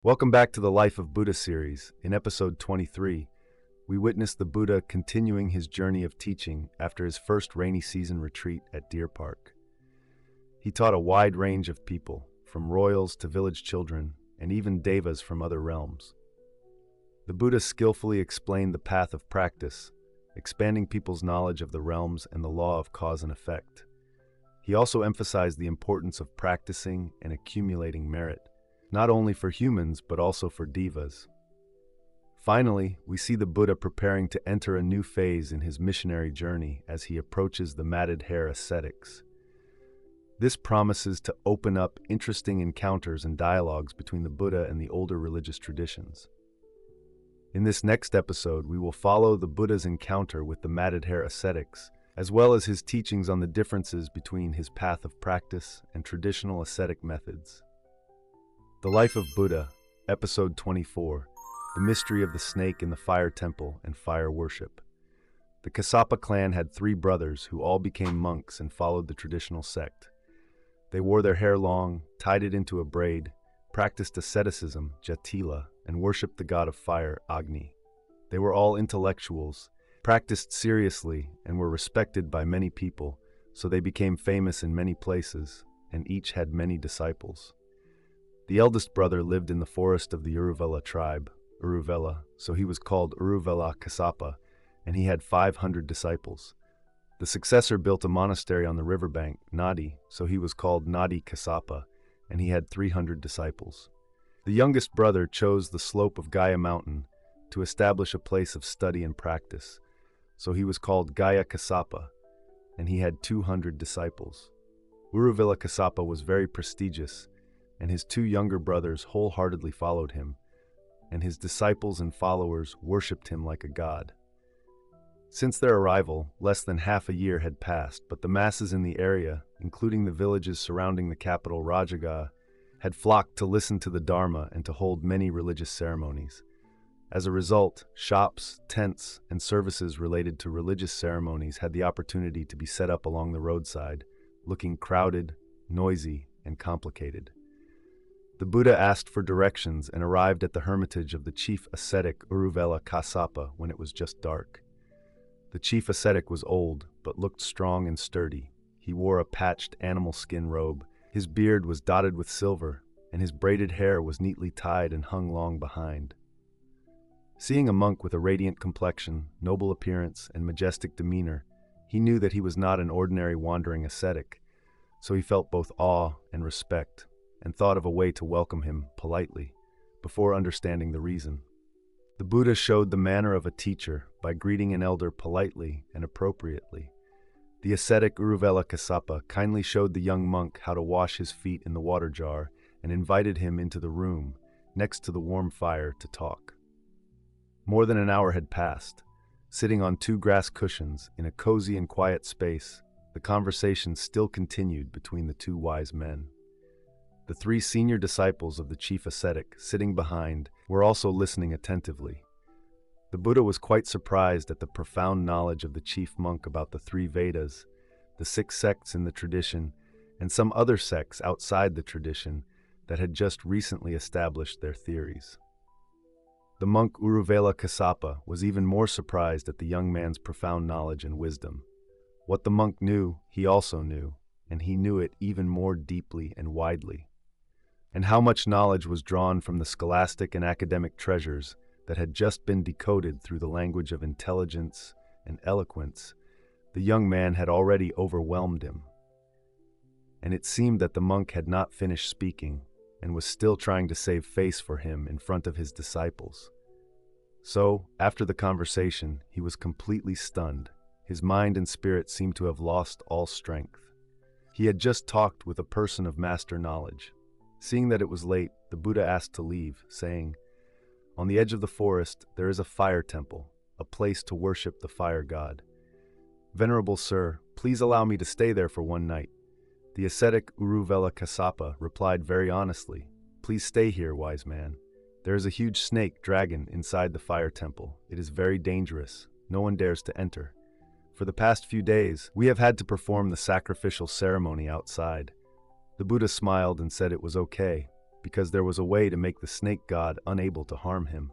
Welcome back to the Life of Buddha series. In episode 23, we witness the Buddha continuing his journey of teaching after his first rainy season retreat at Deer Park. He taught a wide range of people, from royals to village children, and even devas from other realms. The Buddha skillfully explained the path of practice, expanding people's knowledge of the realms and the law of cause and effect. He also emphasized the importance of practicing and accumulating merit, not only for humans, but also for devas. Finally, we see the Buddha preparing to enter a new phase in his missionary journey as he approaches the matted hair ascetics. This promises to open up interesting encounters and dialogues between the Buddha and the older religious traditions. In this next episode, we will follow the Buddha's encounter with the matted hair ascetics, as well as his teachings on the differences between his path of practice and traditional ascetic methods. The Life of Buddha, Episode 24, The Mystery of the Snake in the Fire Temple and Fire Worship. The Kassapa clan had 3 brothers who all became monks and followed the traditional sect. They wore their hair long, tied it into a braid, practiced asceticism, jatila, and worshipped the god of fire, Agni. They were all intellectuals, practiced seriously, and were respected by many people, so they became famous in many places, and each had many disciples. The eldest brother lived in the forest of the Uruvela tribe, Uruvela, so he was called Uruvela Kassapa, and he had 500 disciples. The successor built a monastery on the riverbank, Nadi, so he was called Nadi Kassapa, and he had 300 disciples. The youngest brother chose the slope of Gaya Mountain to establish a place of study and practice, so he was called Gaya Kassapa, and he had 200 disciples. Uruvela Kassapa was very prestigious, and his 2 younger brothers wholeheartedly followed him, and his disciples and followers worshipped him like a god. Since their arrival, less than half a year had passed, but the masses in the area, including the villages surrounding the capital Rajagaha, had flocked to listen to the Dharma and to hold many religious ceremonies. As a result, shops, tents, and services related to religious ceremonies had the opportunity to be set up along the roadside, looking crowded, noisy, and complicated. The Buddha asked for directions and arrived at the hermitage of the chief ascetic Uruvela Kassapa when it was just dark. The chief ascetic was old, but looked strong and sturdy. He wore a patched animal skin robe, his beard was dotted with silver, and his braided hair was neatly tied and hung long behind. Seeing a monk with a radiant complexion, noble appearance, and majestic demeanor, he knew that he was not an ordinary wandering ascetic, so he felt both awe and respect, and thought of a way to welcome him politely, before understanding the reason. The Buddha showed the manner of a teacher by greeting an elder politely and appropriately. The ascetic Uruvela Kassapa kindly showed the young monk how to wash his feet in the water jar and invited him into the room, next to the warm fire, to talk. More than an hour had passed. Sitting on 2 grass cushions in a cozy and quiet space, the conversation still continued between the 2 wise men. The 3 senior disciples of the chief ascetic, sitting behind, were also listening attentively. The Buddha was quite surprised at the profound knowledge of the chief monk about the 3 Vedas, the 6 sects in the tradition, and some other sects outside the tradition that had just recently established their theories. The monk Uruvela Kassapa was even more surprised at the young man's profound knowledge and wisdom. What the monk knew, he also knew, and he knew it even more deeply and widely. And how much knowledge was drawn from the scholastic and academic treasures that had just been decoded through the language of intelligence and eloquence, the young man had already overwhelmed him. And it seemed that the monk had not finished speaking and was still trying to save face for him in front of his disciples. So, after the conversation, he was completely stunned. His mind and spirit seemed to have lost all strength. He had just talked with a person of master knowledge. Seeing that it was late, the Buddha asked to leave, saying, "On the edge of the forest, there is a fire temple, a place to worship the fire god. Venerable sir, please allow me to stay there for one night." The ascetic Uruvela Kassapa replied very honestly, "Please stay here, wise man. There is a huge snake dragon inside the fire temple. It is very dangerous. No one dares to enter. For the past few days, we have had to perform the sacrificial ceremony outside." The Buddha smiled and said it was okay. because there was a way to make the snake god unable to harm him.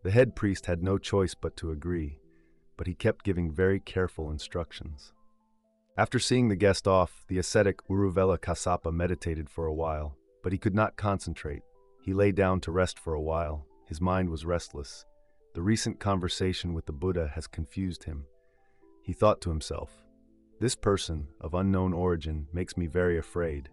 The head priest had no choice but to agree, but he kept giving very careful instructions. After seeing the guest off, the ascetic Uruvela Kassapa meditated for a while, but he could not concentrate. He lay down to rest for a while. His mind was restless. The recent conversation with the Buddha has confused him. He thought to himself, "This person, of unknown origin, makes me very afraid.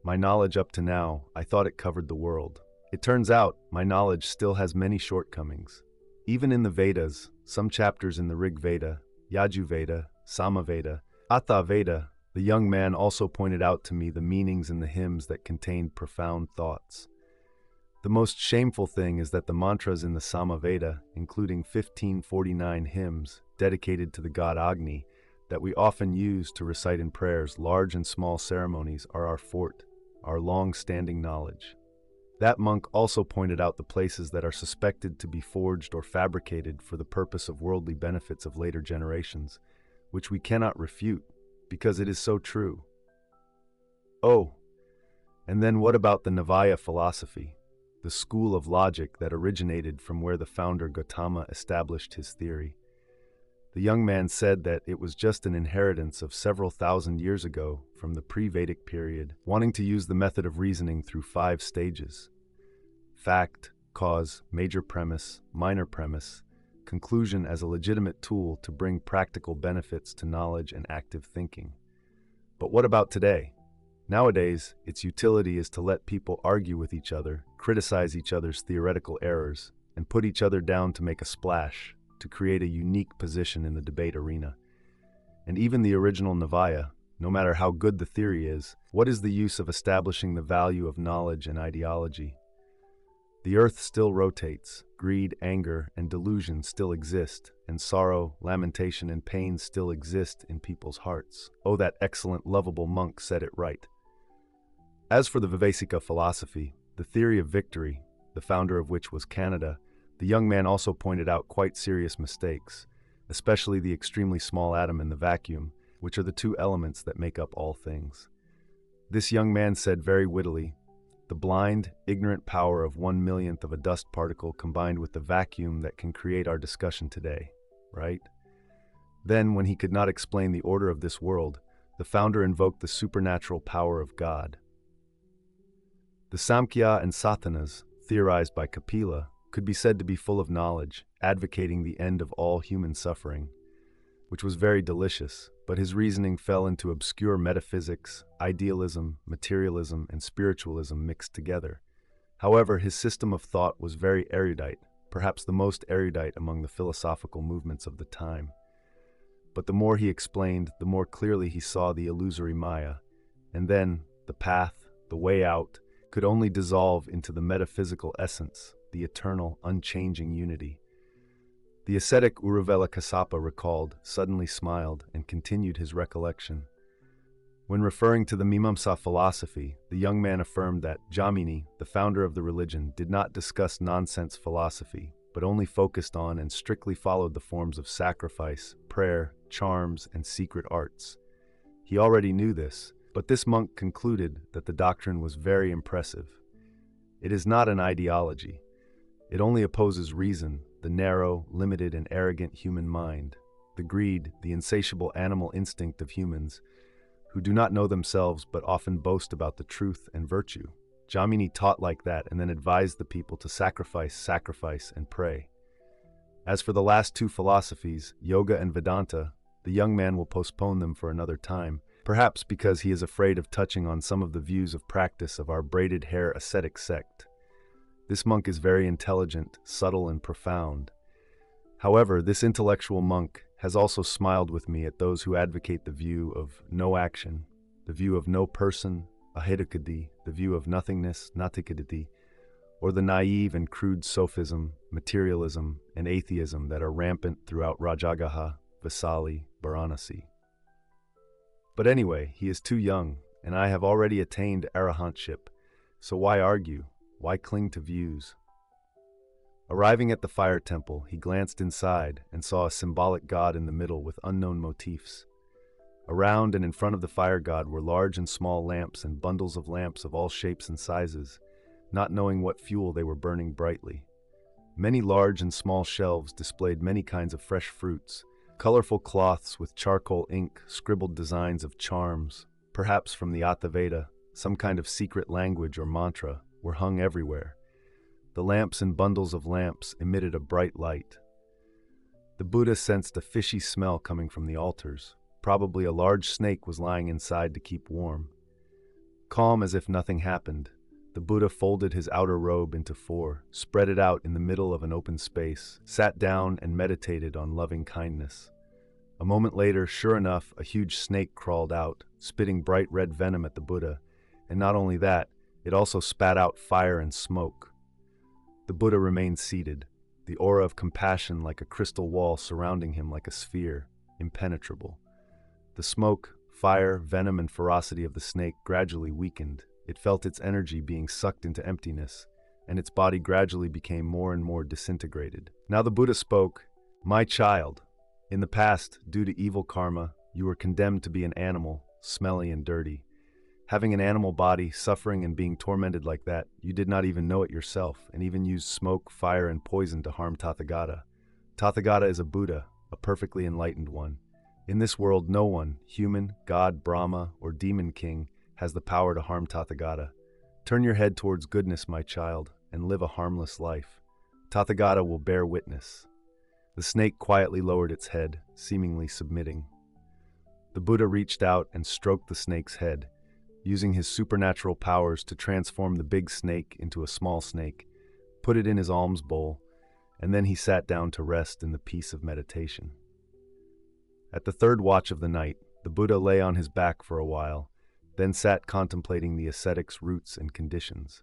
My knowledge up to now, I thought it covered the world. It turns out, my knowledge still has many shortcomings. Even in the Vedas, some chapters in the Rig Veda, Yajur Veda, Samaveda, Atha Veda, the young man also pointed out to me the meanings in the hymns that contained profound thoughts. The most shameful thing is that the mantras in the Samaveda, including 1549 hymns dedicated to the god Agni, that we often use to recite in prayers, large and small ceremonies, are our fort, our long-standing knowledge. That monk also pointed out the places that are suspected to be forged or fabricated for the purpose of worldly benefits of later generations, which we cannot refute, because it is so true. Oh, and then what about the Navaya philosophy, the school of logic that originated from where the founder Gautama established his theory? The young man said that it was just an inheritance of several thousand years ago from the pre-Vedic period, wanting to use the method of reasoning through 5 stages: fact, cause, major premise, minor premise, conclusion as a legitimate tool to bring practical benefits to knowledge and active thinking. But what about today? Nowadays, its utility is to let people argue with each other, criticize each other's theoretical errors, and put each other down to make a splash, to create a unique position in the debate arena. And even the original Navaya, no matter how good the theory is, what is the use of establishing the value of knowledge and ideology? The earth still rotates, greed, anger, and delusion still exist, and sorrow, lamentation, and pain still exist in people's hearts. Oh, that excellent, lovable monk said it right. As for the Viveka philosophy, the theory of victory, the founder of which was Canada, the young man also pointed out quite serious mistakes, especially the extremely small atom and the vacuum, which are the 2 elements that make up all things. This young man said very wittily, "The blind, ignorant power of 1/1,000,000th of a dust particle combined with the vacuum that can create our discussion today, right?" Then, when he could not explain the order of this world, the founder invoked the supernatural power of God. The Samkhya and Satanas, theorized by Kapila, could be said to be full of knowledge, advocating the end of all human suffering, which was very delicious, but his reasoning fell into obscure metaphysics, idealism, materialism, and spiritualism mixed together. However, his system of thought was very erudite, perhaps the most erudite among the philosophical movements of the time. But the more he explained, the more clearly he saw the illusory Maya, and then the path, the way out, could only dissolve into the metaphysical essence, the eternal, unchanging unity. The ascetic Uruvela Kassapa recalled, suddenly smiled, and continued his recollection. When referring to the Mimamsa philosophy, the young man affirmed that Jamini, the founder of the religion, did not discuss nonsense philosophy, but only focused on and strictly followed the forms of sacrifice, prayer, charms, and secret arts. He already knew this, but this monk concluded that the doctrine was very impressive. It is not an ideology. It only opposes reason, the narrow, limited, and arrogant human mind, the greed, the insatiable animal instinct of humans, who do not know themselves but often boast about the truth and virtue. Jamini taught like that and then advised the people to sacrifice, and pray. As for the last 2 philosophies, yoga and Vedanta, the young man will postpone them for another time, perhaps because he is afraid of touching on some of the views of practice of our braided hair ascetic sect. This monk is very intelligent, subtle, and profound. However, this intellectual monk has also smiled with me at those who advocate the view of no action, the view of no person, ahidakadi, the view of nothingness, natikaditi, or the naive and crude sophism, materialism, and atheism that are rampant throughout Rajagaha, Vesali, Varanasi. But anyway, he is too young, and I have already attained arahantship, so why argue? Why cling to views? Arriving at the fire temple, he glanced inside and saw a symbolic god in the middle with unknown motifs. Around and in front of the fire god were large and small lamps and bundles of lamps of all shapes and sizes. not knowing what fuel they were burning brightly. Many large and small shelves displayed many kinds of fresh fruits. Colorful cloths with charcoal ink scribbled designs of charms, perhaps from the Athaveda, some kind of secret language or mantra, were hung everywhere. The lamps and bundles of lamps emitted a bright light. The Buddha sensed a fishy smell coming from the altars. Probably a large snake was lying inside to keep warm. Calm as if nothing happened, the Buddha folded his outer robe into four, spread it out in the middle of an open space, sat down and meditated on loving kindness. A moment later, sure enough, a huge snake crawled out, spitting bright red venom at the Buddha, and not only that, it also spat out fire and smoke. The Buddha remained seated, the aura of compassion like a crystal wall surrounding him like a sphere, impenetrable. The smoke, fire, venom, and ferocity of the snake gradually weakened. It felt its energy being sucked into emptiness, and its body gradually became more and more disintegrated. Now the Buddha spoke, "My child, in the past, due to evil karma, you were condemned to be an animal, smelly and dirty. Having an animal body, suffering and being tormented like that, you did not even know it yourself, and even used smoke, fire, and poison to harm Tathagata. Tathagata is a Buddha, a perfectly enlightened one. In this world, no one, human, god, Brahma, or demon king, has the power to harm Tathagata. Turn your head towards goodness, my child, and live a harmless life. Tathagata will bear witness." The snake quietly lowered its head, seemingly submitting. The Buddha reached out and stroked the snake's head, using his supernatural powers to transform the big snake into a small snake, put it in his alms bowl, and then he sat down to rest in the peace of meditation. At the third watch of the night, the Buddha lay on his back for a while, then sat contemplating the ascetic's roots and conditions.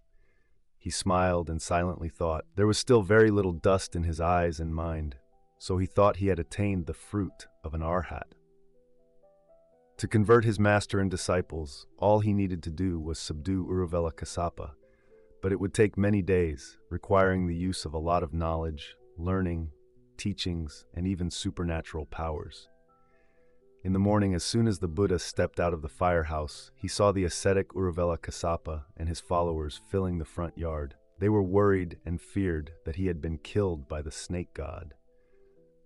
He smiled and silently thought. There was still very little dust in his eyes and mind, so he thought he had attained the fruit of an arhat. To convert his master and disciples, all he needed to do was subdue Uruvela Kassapa, but it would take many days, requiring the use of a lot of knowledge, learning, teachings, and even supernatural powers. In the morning, as soon as the Buddha stepped out of the firehouse, he saw the ascetic Uruvela Kassapa and his followers filling the front yard. They were worried and feared that he had been killed by the snake god.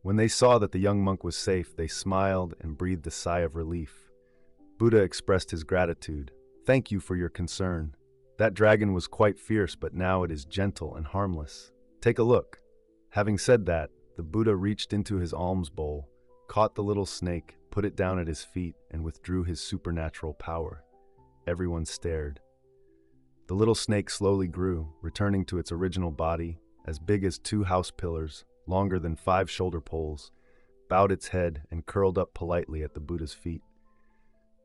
When they saw that the young monk was safe, they smiled and breathed a sigh of relief. Buddha expressed his gratitude. "Thank you for your concern. That dragon was quite fierce, but now it is gentle and harmless. Take a look." Having said that, the Buddha reached into his alms bowl, caught the little snake, put it down at his feet, and withdrew his supernatural power. Everyone stared. The little snake slowly grew, returning to its original body, as big as 2 house pillars, longer than 5 shoulder poles, bowed its head and curled up politely at the Buddha's feet.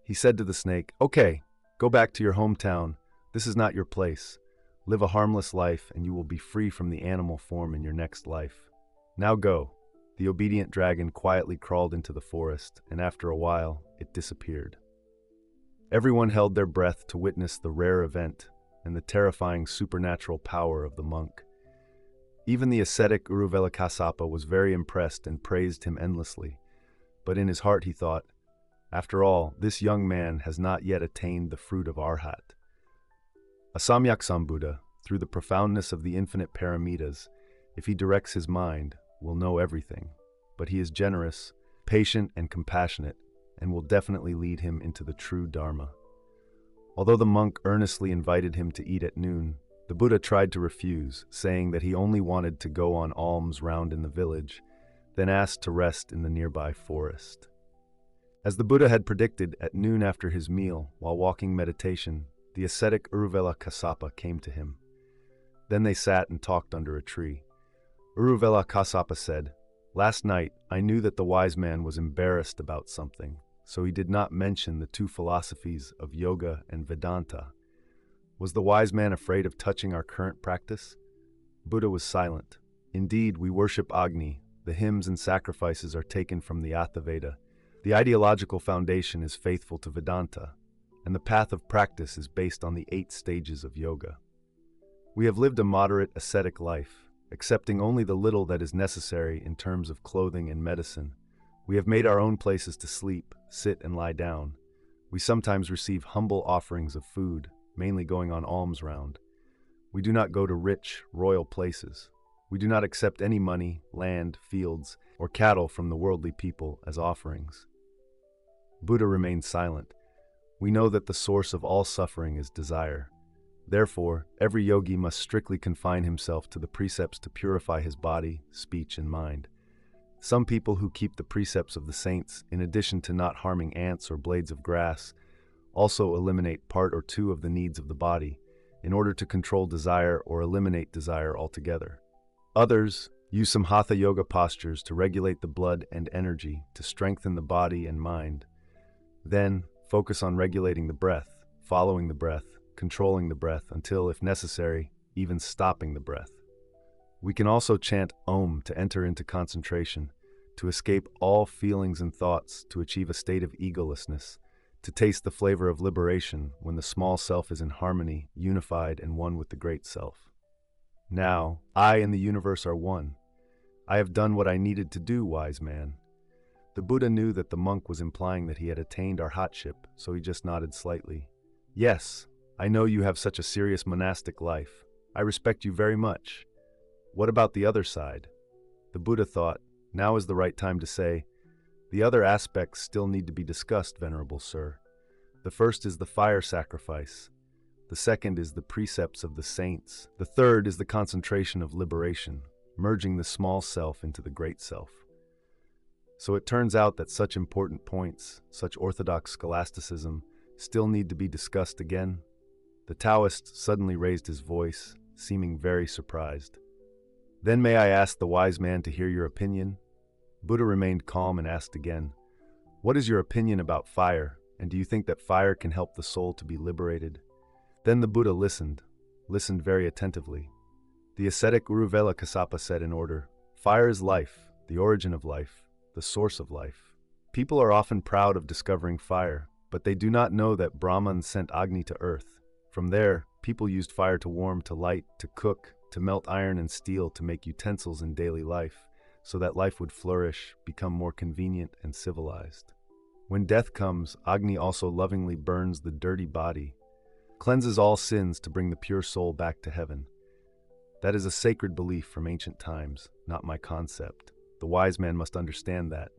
He said to the snake, "Okay, go back to your hometown. This is not your place. Live a harmless life, and you will be free from the animal form in your next life. Now go." The obedient dragon quietly crawled into the forest, and after a while, it disappeared. Everyone held their breath to witness the rare event and the terrifying supernatural power of the monk. Even the ascetic Uruvela Kassapa was very impressed and praised him endlessly, but in his heart he thought, "After all, this young man has not yet attained the fruit of arhat." A Samyak Sambuddha, through the profoundness of the infinite paramitas, if he directs his mind, will know everything, but he is generous, patient, and compassionate, and will definitely lead him into the true dharma. Although the monk earnestly invited him to eat at noon, the Buddha tried to refuse, saying that he only wanted to go on alms round in the village, then asked to rest in the nearby forest. As the Buddha had predicted, at noon after his meal, while walking meditation, the ascetic Uruvela Kassapa came to him. Then they sat and talked under a tree. Uruvela Kassapa said, "Last night I knew that the wise man was embarrassed about something, so he did not mention the 2 philosophies of yoga and Vedanta. Was the wise man afraid of touching our current practice?" Buddha was silent. "Indeed, we worship Agni. The hymns and sacrifices are taken from the Athaveda. The ideological foundation is faithful to Vedanta, and the path of practice is based on the 8 stages of yoga. We have lived a moderate ascetic life, accepting only the little that is necessary in terms of clothing and medicine. We have made our own places to sleep, sit, and lie down. We sometimes receive humble offerings of food, mainly going on alms round. We do not go to rich, royal places. We do not accept any money, land, fields, or cattle from the worldly people as offerings. Buddha remained silent. We know that the source of all suffering is desire. Therefore, every yogi must strictly confine himself to the precepts to purify his body, speech, and mind. Some people who keep the precepts of the saints, in addition to not harming ants or blades of grass, also eliminate part or two of the needs of the body, in order to control desire or eliminate desire altogether. Others use some hatha yoga postures to regulate the blood and energy to strengthen the body and mind. Then, focus on regulating the breath, following the breath, controlling the breath until, if necessary, even stopping the breath. We can also chant Om to enter into concentration, to escape all feelings and thoughts, to achieve a state of egolessness, to taste the flavor of liberation when the small self is in harmony, unified, and one with the great self. Now, I and the universe are one. I have done what I needed to do, wise man. The Buddha knew that the monk was implying that he had attained arhatship, so he just nodded slightly. Yes, I know you have such a serious monastic life. I respect you very much. What about the other side? The Buddha thought, now is the right time to say, the other aspects still need to be discussed, Venerable Sir. The first is the fire sacrifice. The second is the precepts of the saints. The third is the concentration of liberation, merging the small self into the great self. So it turns out that such important points, such orthodox scholasticism, still need to be discussed again. The Taoist suddenly raised his voice, seeming very surprised. Then may I ask the wise man to hear your opinion? Buddha remained calm and asked again, what is your opinion about fire, and do you think that fire can help the soul to be liberated? Then the Buddha listened very attentively. The ascetic Uruvela Kassapa said in order, fire is life, the origin of life, the source of life. People are often proud of discovering fire, but they do not know that Brahman sent Agni to earth. From there, people used fire to warm, to light, to cook, to melt iron and steel, to make utensils in daily life, so that life would flourish, become more convenient and civilized. When death comes, Agni also lovingly burns the dirty body, cleanses all sins to bring the pure soul back to heaven. That is a sacred belief from ancient times, not my concept. The wise man must understand that.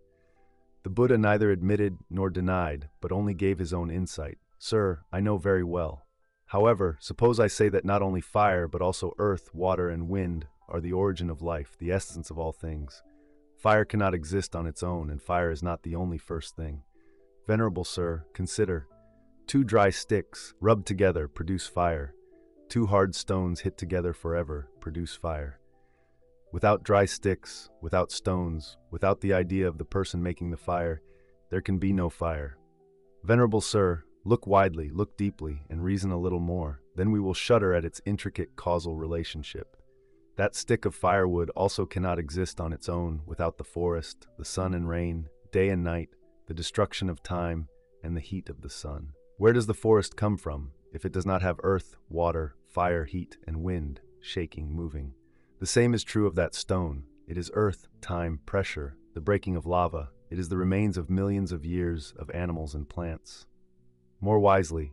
The Buddha neither admitted nor denied, but only gave his own insight. Sir, I know very well. However, suppose I say that not only fire, but also earth, water, and wind are the origin of life, the essence of all things. Fire cannot exist on its own, and fire is not the only first thing. Venerable Sir, consider. 2 dry sticks, rubbed together, produce fire. 2 hard stones hit together forever, produce fire. Without dry sticks, without stones, without the idea of the person making the fire, there can be no fire. Venerable Sir, look widely, look deeply, and reason a little more. Then we will shudder at its intricate causal relationship. That stick of firewood also cannot exist on its own without the forest, the sun and rain, day and night, the destruction of time, and the heat of the sun. Where does the forest come from if it does not have earth, water, fire, heat, and wind, shaking, moving? The same is true of that stone. It is earth, time, pressure, the breaking of lava. It is the remains of millions of years of animals and plants. More wisely,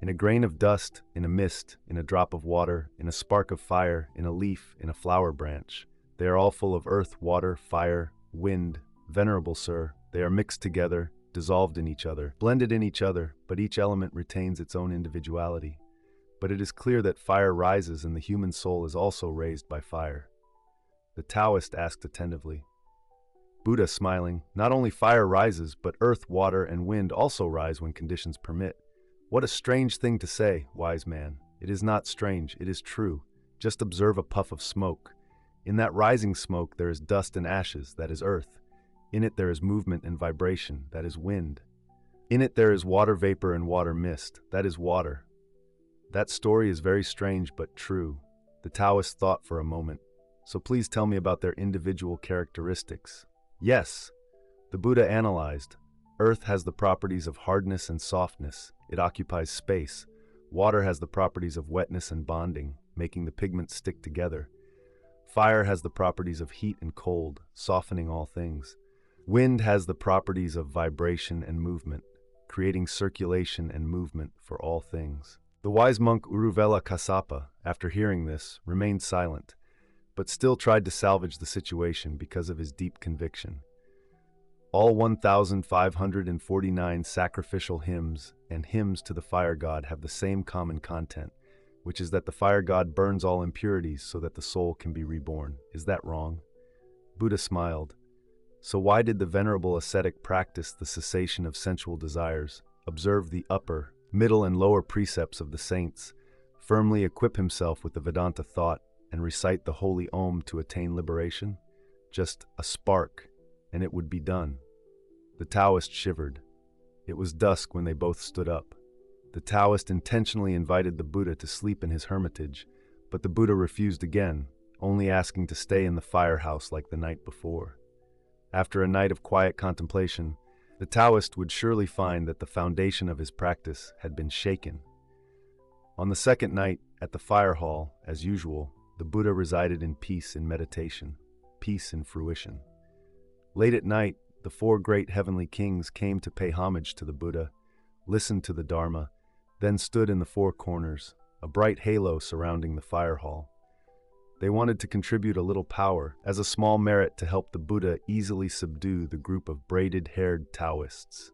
in a grain of dust, in a mist, in a drop of water, in a spark of fire, in a leaf, in a flower branch, they are all full of earth, water, fire, wind. Venerable Sir, they are mixed together, dissolved in each other, blended in each other, but each element retains its own individuality. But it is clear that fire rises and the human soul is also raised by fire. The Taoist asked attentively. Buddha, smiling, not only fire rises, but earth, water, and wind also rise when conditions permit. What a strange thing to say, wise man. It is not strange, it is true. Just observe a puff of smoke. In that rising smoke there is dust and ashes, that is earth. In it there is movement and vibration, that is wind. In it there is water vapor and water mist, that is water. That story is very strange but true. The Taoist thought for a moment. So please tell me about their individual characteristics. Yes, the Buddha analyzed. Earth has the properties of hardness and softness. It occupies space. Water has the properties of wetness and bonding, making the pigments stick together. Fire has the properties of heat and cold, softening all things. Wind has the properties of vibration and movement, creating circulation and movement for all things. The wise monk Uruvela Kassapa, after hearing this, remained silent, but still tried to salvage the situation because of his deep conviction. All 1,549 sacrificial hymns and hymns to the fire god have the same common content, which is that the fire god burns all impurities so that the soul can be reborn. Is that wrong? Buddha smiled. So why did the venerable ascetic practice the cessation of sensual desires, observe the upper, middle, and lower precepts of the saints, firmly equip himself with the Vedanta thought, and recite the holy Om to attain liberation? Just a spark, and it would be done. The Taoist shivered. It was dusk when they both stood up. The Taoist intentionally invited the Buddha to sleep in his hermitage, but the Buddha refused again, only asking to stay in the firehouse like the night before. After a night of quiet contemplation, the Taoist would surely find that the foundation of his practice had been shaken. On the second night, at the fire hall, as usual, the Buddha resided in peace in meditation, peace in fruition. Late at night, the four great heavenly kings came to pay homage to the Buddha, listened to the Dharma, then stood in the four corners, a bright halo surrounding the fire hall. They wanted to contribute a little power as a small merit to help the Buddha easily subdue the group of braided-haired Taoists.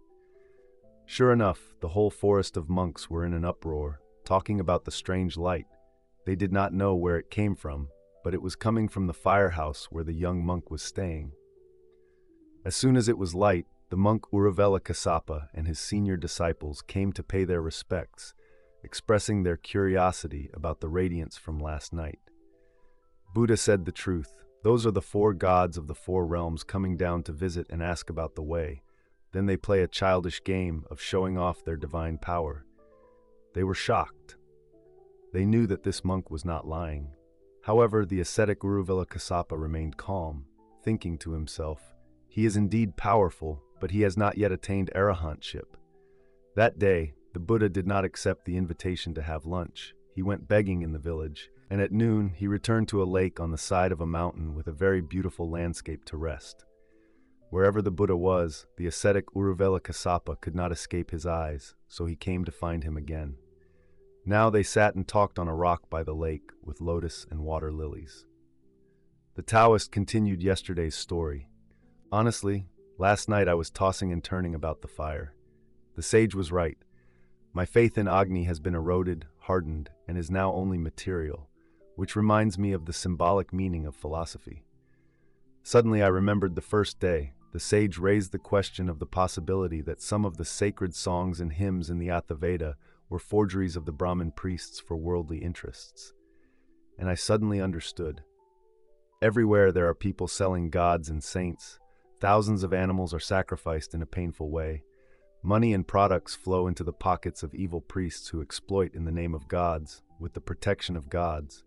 Sure enough, the whole forest of monks were in an uproar, talking about the strange light. They did not know where it came from, but it was coming from the firehouse where the young monk was staying. As soon as it was light, the monk Uruvela Kassapa and his senior disciples came to pay their respects, expressing their curiosity about the radiance from last night. Buddha said the truth. Those are the four gods of the four realms coming down to visit and ask about the way. Then they play a childish game of showing off their divine power. They were shocked. They knew that this monk was not lying. However, the ascetic Uruvela Kassapa remained calm, thinking to himself, "He is indeed powerful, but he has not yet attained arahantship." That day, the Buddha did not accept the invitation to have lunch. He went begging in the village, and at noon he returned to a lake on the side of a mountain with a very beautiful landscape to rest. Wherever the Buddha was, the ascetic Uruvela Kassapa could not escape his eyes, so he came to find him again. Now they sat and talked on a rock by the lake with lotus and water lilies. The Taoist continued yesterday's story. Honestly, last night I was tossing and turning about the fire. The sage was right. My faith in Agni has been eroded, hardened, and is now only material, which reminds me of the symbolic meaning of philosophy. Suddenly I remembered the first day. The sage raised the question of the possibility that some of the sacred songs and hymns in the Athaveda were forgeries of the Brahmin priests for worldly interests. And I suddenly understood. Everywhere there are people selling gods and saints. Thousands of animals are sacrificed in a painful way. Money and products flow into the pockets of evil priests who exploit in the name of gods, with the protection of gods.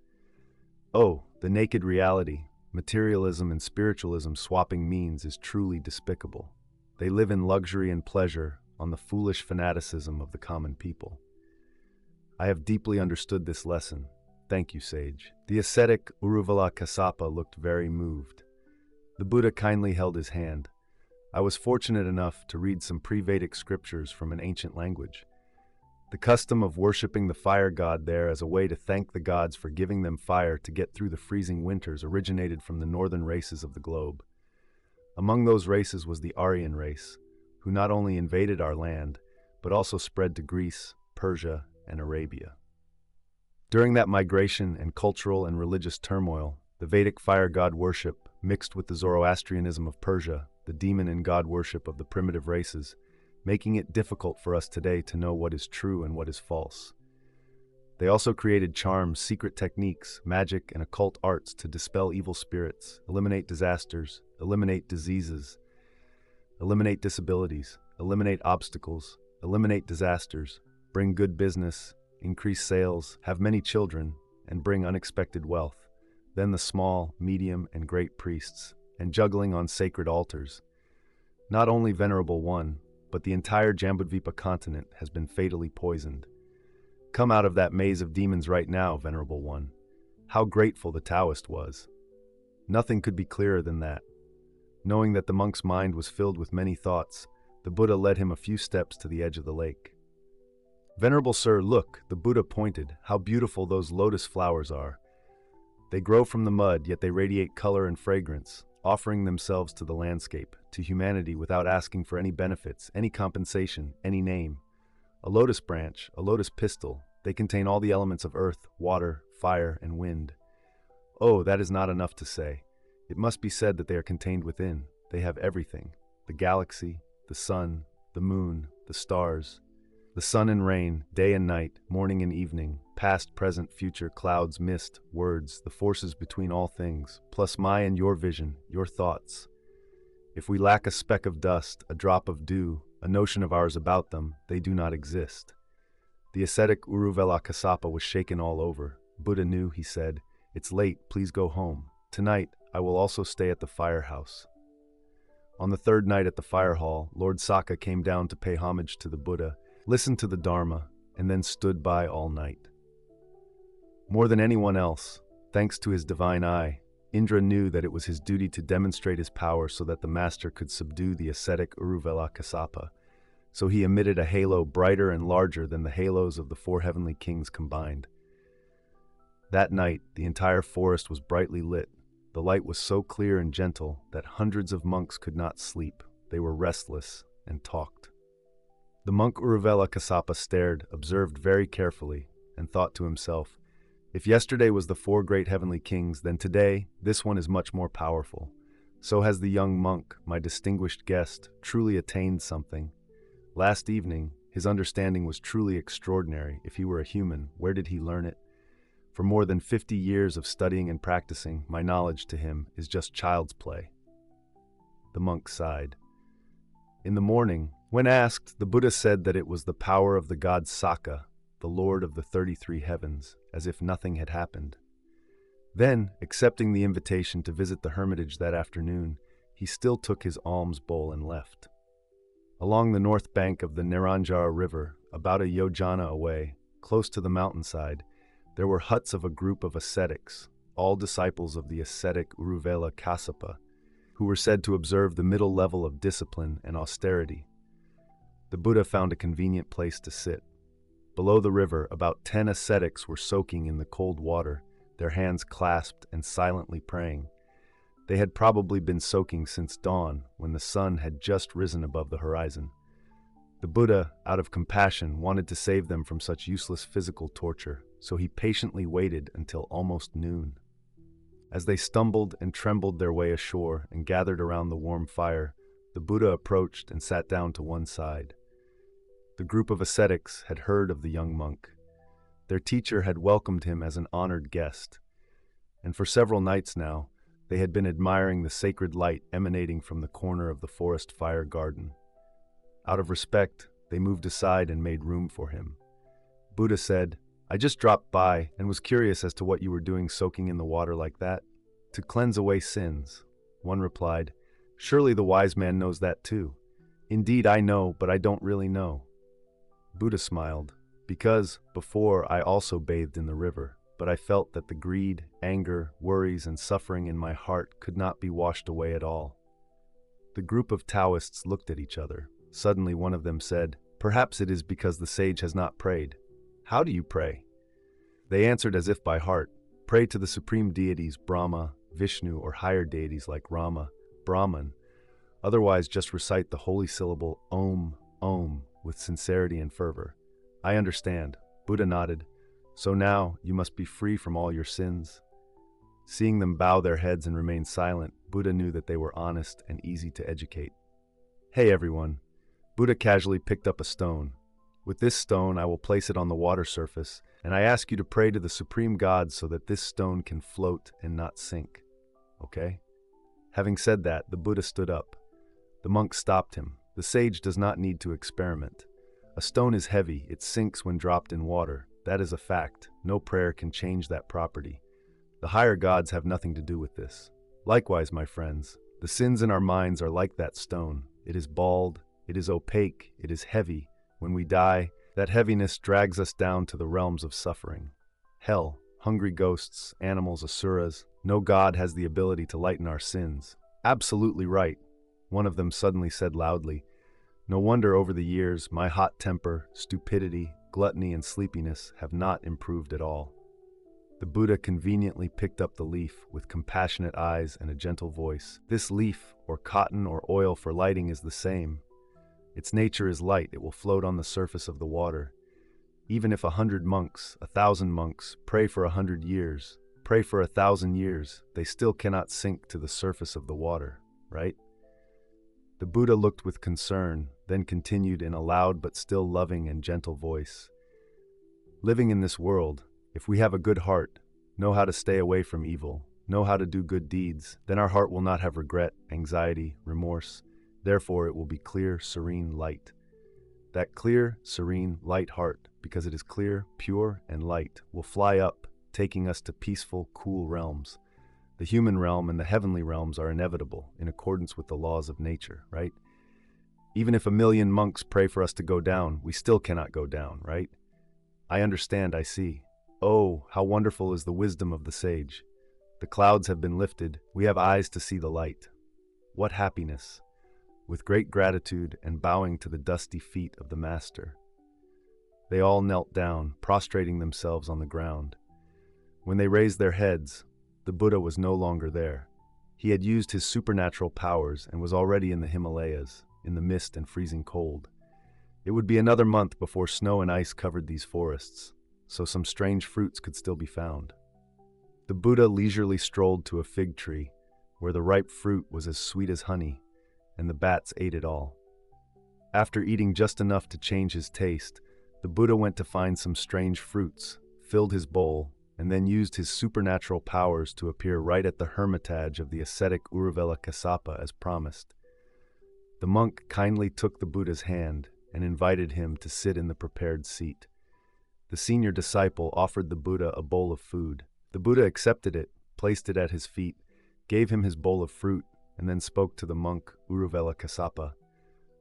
Oh, the naked reality, materialism and spiritualism swapping means is truly despicable. They live in luxury and pleasure on the foolish fanaticism of the common people. I have deeply understood this lesson. Thank you, sage. The ascetic Uruvela Kassapa looked very moved. The Buddha kindly held his hand. I was fortunate enough to read some pre-Vedic scriptures from an ancient language. The custom of worshipping the fire god there as a way to thank the gods for giving them fire to get through the freezing winters originated from the northern races of the globe. Among those races was the Aryan race, who not only invaded our land, but also spread to Greece, Persia, and Arabia. During that migration and cultural and religious turmoil, the Vedic fire god worship, mixed with the Zoroastrianism of Persia, the demon and god worship of the primitive races, making it difficult for us today to know what is true and what is false. They also created charms, secret techniques, magic, and occult arts to dispel evil spirits, eliminate disasters, eliminate diseases, eliminate disabilities, eliminate obstacles, eliminate disasters, bring good business, increase sales, have many children, and bring unexpected wealth. Then the small, medium, and great priests, and juggling on sacred altars. Not only Venerable One, but the entire Jambudvipa continent has been fatally poisoned. Come out of that maze of demons right now, Venerable One. How grateful the Taoist was. Nothing could be clearer than that. Knowing that the monk's mind was filled with many thoughts, the Buddha led him a few steps to the edge of the lake. "Venerable sir, look," the Buddha pointed, "how beautiful those lotus flowers are. They grow from the mud, yet they radiate color and fragrance, offering themselves to the landscape, to humanity without asking for any benefits, any compensation, any name. A lotus branch, a lotus pistil, they contain all the elements of earth, water, fire, and wind. Oh, that is not enough to say. It must be said that they are contained within. They have everything: the galaxy, the sun, the moon, the stars, the sun and rain, day and night, morning and evening, past, present, future, clouds, mist, words, the forces between all things, plus my and your vision, your thoughts. If we lack a speck of dust, a drop of dew, a notion of ours about them, they do not exist." The ascetic Uruvela Kassapa was shaken all over. Buddha knew, he said, "It's late, please go home. Tonight, I will also stay at the firehouse." On the third night at the fire hall, Lord Saka came down to pay homage to the Buddha, listened to the Dharma, and then stood by all night. More than anyone else, thanks to his divine eye, Indra knew that it was his duty to demonstrate his power so that the master could subdue the ascetic Uruvela Kassapa. So he emitted a halo brighter and larger than the halos of the four heavenly kings combined. That night, the entire forest was brightly lit. The light was so clear and gentle that hundreds of monks could not sleep. They were restless and talked. The monk Uruvela Kassapa stared, observed very carefully, and thought to himself, "If yesterday was the four great heavenly kings, then today this one is much more powerful. So has the young monk, my distinguished guest, truly attained something. Last evening, his understanding was truly extraordinary. If he were a human, where did he learn it? For more than 50 years of studying and practicing, my knowledge to him is just child's play." The monk sighed. In the morning, when asked, the Buddha said that it was the power of the god Saka, the lord of the 33 heavens, as if nothing had happened. Then, accepting the invitation to visit the hermitage that afternoon, he still took his alms bowl and left. Along the north bank of the Niranjara River, about a yojana away, close to the mountainside, there were huts of a group of ascetics, all disciples of the ascetic Uruvela Kassapa, who were said to observe the middle level of discipline and austerity. The Buddha found a convenient place to sit. Below the river, about 10 ascetics were soaking in the cold water, their hands clasped and silently praying. They had probably been soaking since dawn, when the sun had just risen above the horizon. The Buddha, out of compassion, wanted to save them from such useless physical torture, so he patiently waited until almost noon. As they stumbled and trembled their way ashore and gathered around the warm fire, the Buddha approached and sat down to one side. The group of ascetics had heard of the young monk. Their teacher had welcomed him as an honored guest, and for several nights now, they had been admiring the sacred light emanating from the corner of the forest fire garden. Out of respect, they moved aside and made room for him. Buddha said, "I just dropped by and was curious as to what you were doing soaking in the water like that." "To cleanse away sins." One replied, "Surely the wise man knows that too." "Indeed I know, but I don't really know." Buddha smiled, "Because, before, I also bathed in the river, but I felt that the greed, anger, worries, and suffering in my heart could not be washed away at all." The group of Taoists looked at each other. Suddenly one of them said, "Perhaps it is because the sage has not prayed." "How do you pray?" They answered as if by heart, "Pray to the supreme deities Brahma, Vishnu, or higher deities like Rama, Brahman. Otherwise just recite the holy syllable Om, Om, with sincerity and fervor." "I understand." Buddha nodded. "So now you must be free from all your sins." Seeing them bow their heads and remain silent, Buddha knew that they were honest and easy to educate. "Hey everyone." Buddha casually picked up a stone. "With this stone I will place it on the water surface, and I ask you to pray to the supreme God so that this stone can float and not sink. Okay?" Having said that, the Buddha stood up. The monk stopped him. "The sage does not need to experiment. A stone is heavy, it sinks when dropped in water. That is a fact. No prayer can change that property. The higher gods have nothing to do with this. Likewise, my friends, the sins in our minds are like that stone. It is bald, it is opaque, it is heavy. When we die, that heaviness drags us down to the realms of suffering. Hell, hungry ghosts, animals, asuras. No god has the ability to lighten our sins." "Absolutely right," one of them suddenly said loudly. "No wonder over the years my hot temper, stupidity, gluttony, and sleepiness have not improved at all. The Buddha conveniently picked up the leaf with compassionate eyes and a gentle voice. This leaf, or cotton or oil for lighting, is the same. Its nature is light. It will float on the surface of the water. Even if 100 monks, 1,000 monks, pray for 100 years, pray for 1,000 years, they still cannot sink to the surface of the water, right? The Buddha looked with concern, then continued in a loud but still loving and gentle voice. Living in this world, if we have a good heart, know how to stay away from evil, know how to do good deeds, then our heart will not have regret, anxiety, remorse. Therefore, it will be clear, serene light. That clear, serene, light heart, because it is clear, pure, and light, will fly up, taking us to peaceful, cool realms. The human realm and the heavenly realms are inevitable, in accordance with the laws of nature, right? Even if 1,000,000 monks pray for us to go down, we still cannot go down, right? I understand, I see. Oh, how wonderful is the wisdom of the sage. The clouds have been lifted. We have eyes to see the light. What happiness! With great gratitude and bowing to the dusty feet of the Master, they all knelt down, prostrating themselves on the ground. When they raised their heads, the Buddha was no longer there. He had used his supernatural powers and was already in the Himalayas, in the mist and freezing cold. It would be another month before snow and ice covered these forests, so some strange fruits could still be found. The Buddha leisurely strolled to a fig tree, where the ripe fruit was as sweet as honey, and the bats ate it all. After eating just enough to change his taste, the Buddha went to find some strange fruits, filled his bowl, and then used his supernatural powers to appear right at the hermitage of the ascetic Uruvela Kassapa as promised. The monk kindly took the Buddha's hand and invited him to sit in the prepared seat. The senior disciple offered the Buddha a bowl of food. The Buddha accepted it, placed it at his feet, gave him his bowl of fruit, and then spoke to the monk Uruvela Kassapa.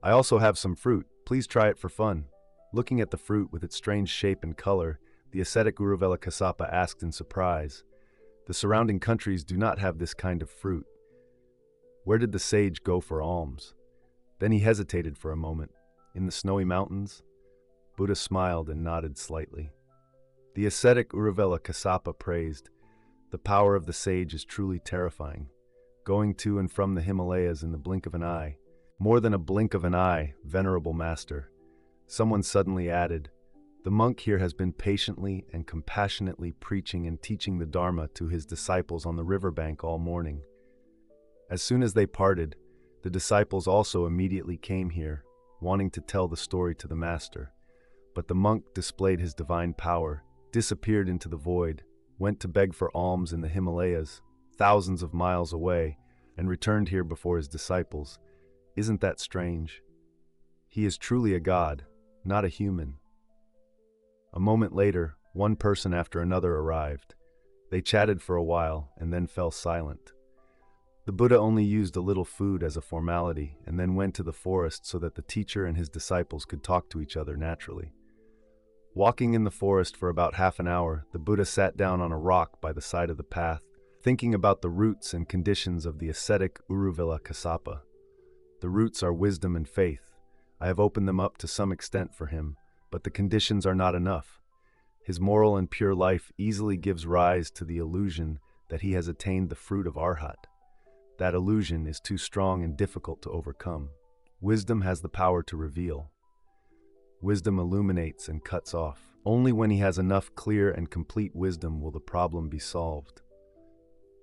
"I also have some fruit. Please try it for fun." Looking at the fruit with its strange shape and color, the ascetic Uruvela Kassapa asked in surprise, "The surrounding countries do not have this kind of fruit. Where did the sage go for alms?" Then he hesitated for a moment. "In the snowy mountains?" Buddha smiled and nodded slightly. The ascetic Uruvela Kassapa praised, "The power of the sage is truly terrifying. Going to and from the Himalayas in the blink of an eye. More than a blink of an eye, venerable master." Someone suddenly added, "The monk here has been patiently and compassionately preaching and teaching the Dharma to his disciples on the riverbank all morning." As soon as they parted, the disciples also immediately came here, wanting to tell the story to the master. But the monk displayed his divine power, disappeared into the void, went to beg for alms in the Himalayas, thousands of miles away, and returned here before his disciples. Isn't that strange? He is truly a god, not a human. A moment later, one person after another arrived. They chatted for a while and then fell silent. The Buddha only used a little food as a formality and then went to the forest so that the teacher and his disciples could talk to each other naturally. Walking in the forest for about half an hour, the Buddha sat down on a rock by the side of the path, thinking about the roots and conditions of the ascetic Uruvela Kassapa. The roots are wisdom and faith. I have opened them up to some extent for him, but the conditions are not enough. His moral and pure life easily gives rise to the illusion that he has attained the fruit of Arhat. That illusion is too strong and difficult to overcome. Wisdom has the power to reveal. Wisdom illuminates and cuts off. Only when he has enough clear and complete wisdom will the problem be solved.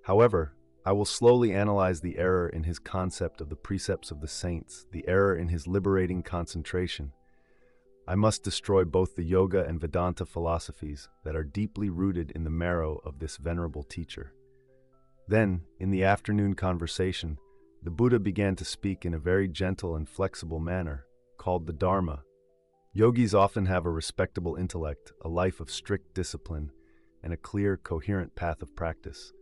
However, I will slowly analyze the error in his concept of the precepts of the saints, the error in his liberating concentration. I must destroy both the yoga and Vedanta philosophies that are deeply rooted in the marrow of this venerable teacher. Then, in the afternoon conversation, the Buddha began to speak in a very gentle and flexible manner, called the Dharma. Yogis often have a respectable intellect, a life of strict discipline, and a clear, coherent path of practice.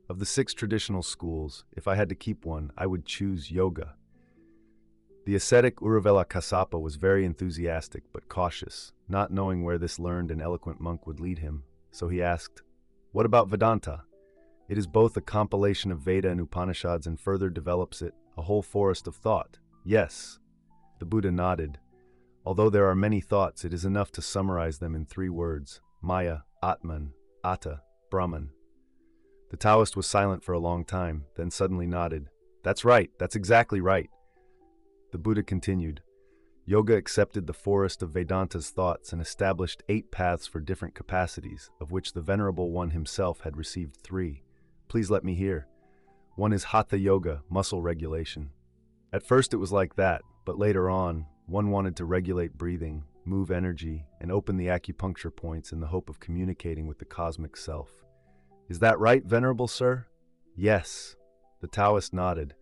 Of the 6 traditional schools, if I had to keep one, I would choose yoga. The ascetic Uruvela Kassapa was very enthusiastic but cautious, not knowing where this learned and eloquent monk would lead him, so he asked, "What about Vedanta? It is both a compilation of Veda and Upanishads and further develops it, a whole forest of thought." "Yes." The Buddha nodded. Although there are many thoughts, it is enough to summarize them in 3 words: Maya, Atman, Atta, Brahman. The Taoist was silent for a long time, then suddenly nodded. That's right, that's exactly right. The Buddha continued. Yoga accepted the forest of Vedanta's thoughts and established 8 paths for different capacities, of which the Venerable One himself had received 3. Please let me hear. One is Hatha Yoga, muscle regulation. At first it was like that, but later on, one wanted to regulate breathing, move energy, and open the acupuncture points in the hope of communicating with the cosmic self. Is that right, Venerable Sir? Yes. The Taoist nodded.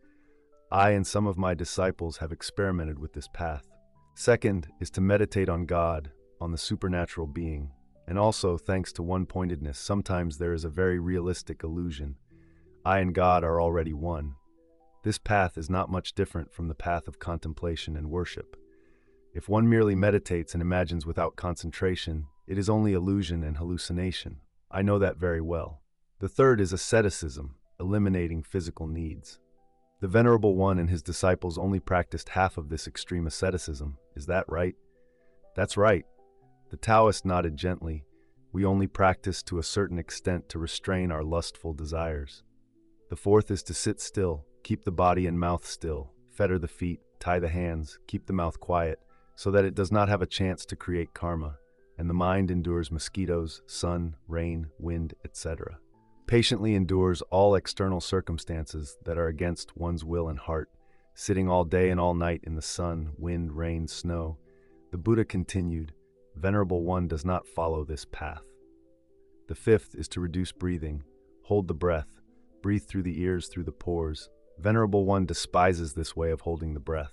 I and some of my disciples have experimented with this path. Second is to meditate on God, on the supernatural being, and also, thanks to one-pointedness, sometimes there is a very realistic illusion. I and God are already one. This path is not much different from the path of contemplation and worship. If one merely meditates and imagines without concentration, it is only illusion and hallucination. I know that very well. The third is asceticism, eliminating physical needs. The Venerable One and his disciples only practiced half of this extreme asceticism. Is that right? That's right. The Taoist nodded gently. We only practice to a certain extent to restrain our lustful desires. The fourth is to sit still, keep the body and mouth still, fetter the feet, tie the hands, keep the mouth quiet, so that it does not have a chance to create karma, and the mind endures mosquitoes, sun, rain, wind, etc. Patiently endures all external circumstances that are against one's will and heart, sitting all day and all night in the sun, wind, rain, snow. The Buddha continued, Venerable One does not follow this path. The fifth is to reduce breathing, hold the breath, breathe through the ears, through the pores. Venerable One despises this way of holding the breath.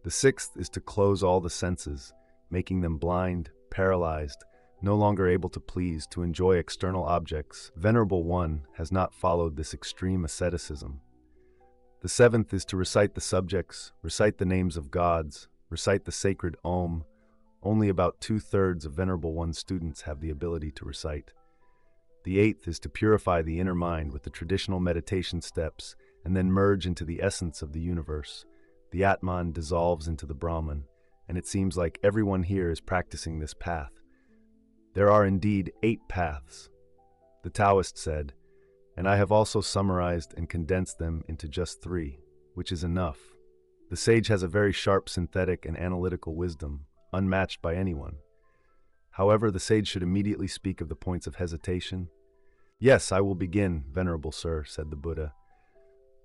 The sixth is to close all the senses, making them blind, paralyzed, no longer able to please, to enjoy external objects. Venerable One has not followed this extreme asceticism. The seventh is to recite the subjects, recite the names of gods, recite the sacred Om. Only about 2/3 of Venerable One's students have the ability to recite. The eighth is to purify the inner mind with the traditional meditation steps and then merge into the essence of the universe. The Atman dissolves into the Brahman, and it seems like everyone here is practicing this path. There are indeed 8 paths, the Taoist said, and I have also summarized and condensed them into just 3, which is enough. The sage has a very sharp synthetic and analytical wisdom, unmatched by anyone. However, the sage should immediately speak of the points of hesitation. Yes, I will begin, Venerable Sir, said the Buddha.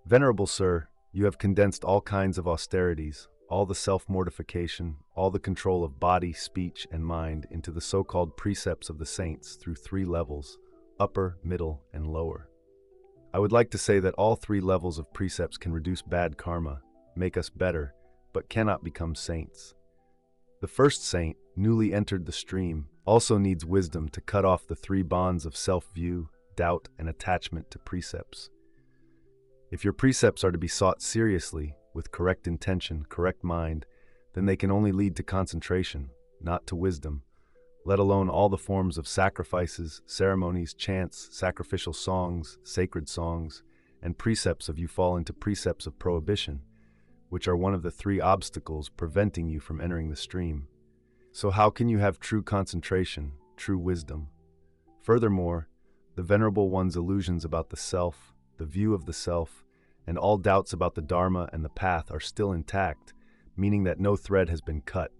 Venerable Sir, you have condensed all kinds of austerities, all the self-mortification, all the control of body, speech, and mind into the so-called precepts of the saints through 3 levels, upper, middle, and lower. I would like to say that all 3 levels of precepts can reduce bad karma, make us better, but cannot become saints. The first saint, newly entered the stream, also needs wisdom to cut off the 3 bonds of self-view, doubt, and attachment to precepts. If your precepts are to be sought seriously, with correct intention, correct mind, then they can only lead to concentration, not to wisdom, let alone all the forms of sacrifices, ceremonies, chants, sacrificial songs, sacred songs, and precepts of you fall into precepts of prohibition, which are one of the 3 obstacles preventing you from entering the stream. So how can you have true concentration, true wisdom? Furthermore, the Venerable One's illusions about the self, the view of the self, and all doubts about the dharma and the path are still intact, meaning that no thread has been cut.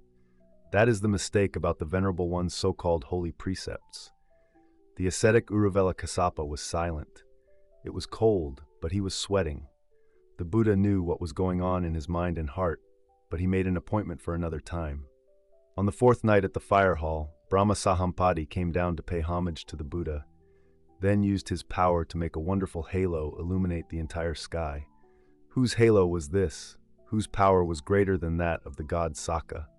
That is the mistake about the Venerable One's so-called holy precepts. The ascetic Uruvela Kassapa was silent. It was cold, but he was sweating. The Buddha knew what was going on in his mind and heart, but he made an appointment for another time. On the 4th night at the fire hall, Brahma Sahampati came down to pay homage to the Buddha, then used his power to make a wonderful halo illuminate the entire sky. Whose halo was this? Whose power was greater than that of the god Saka?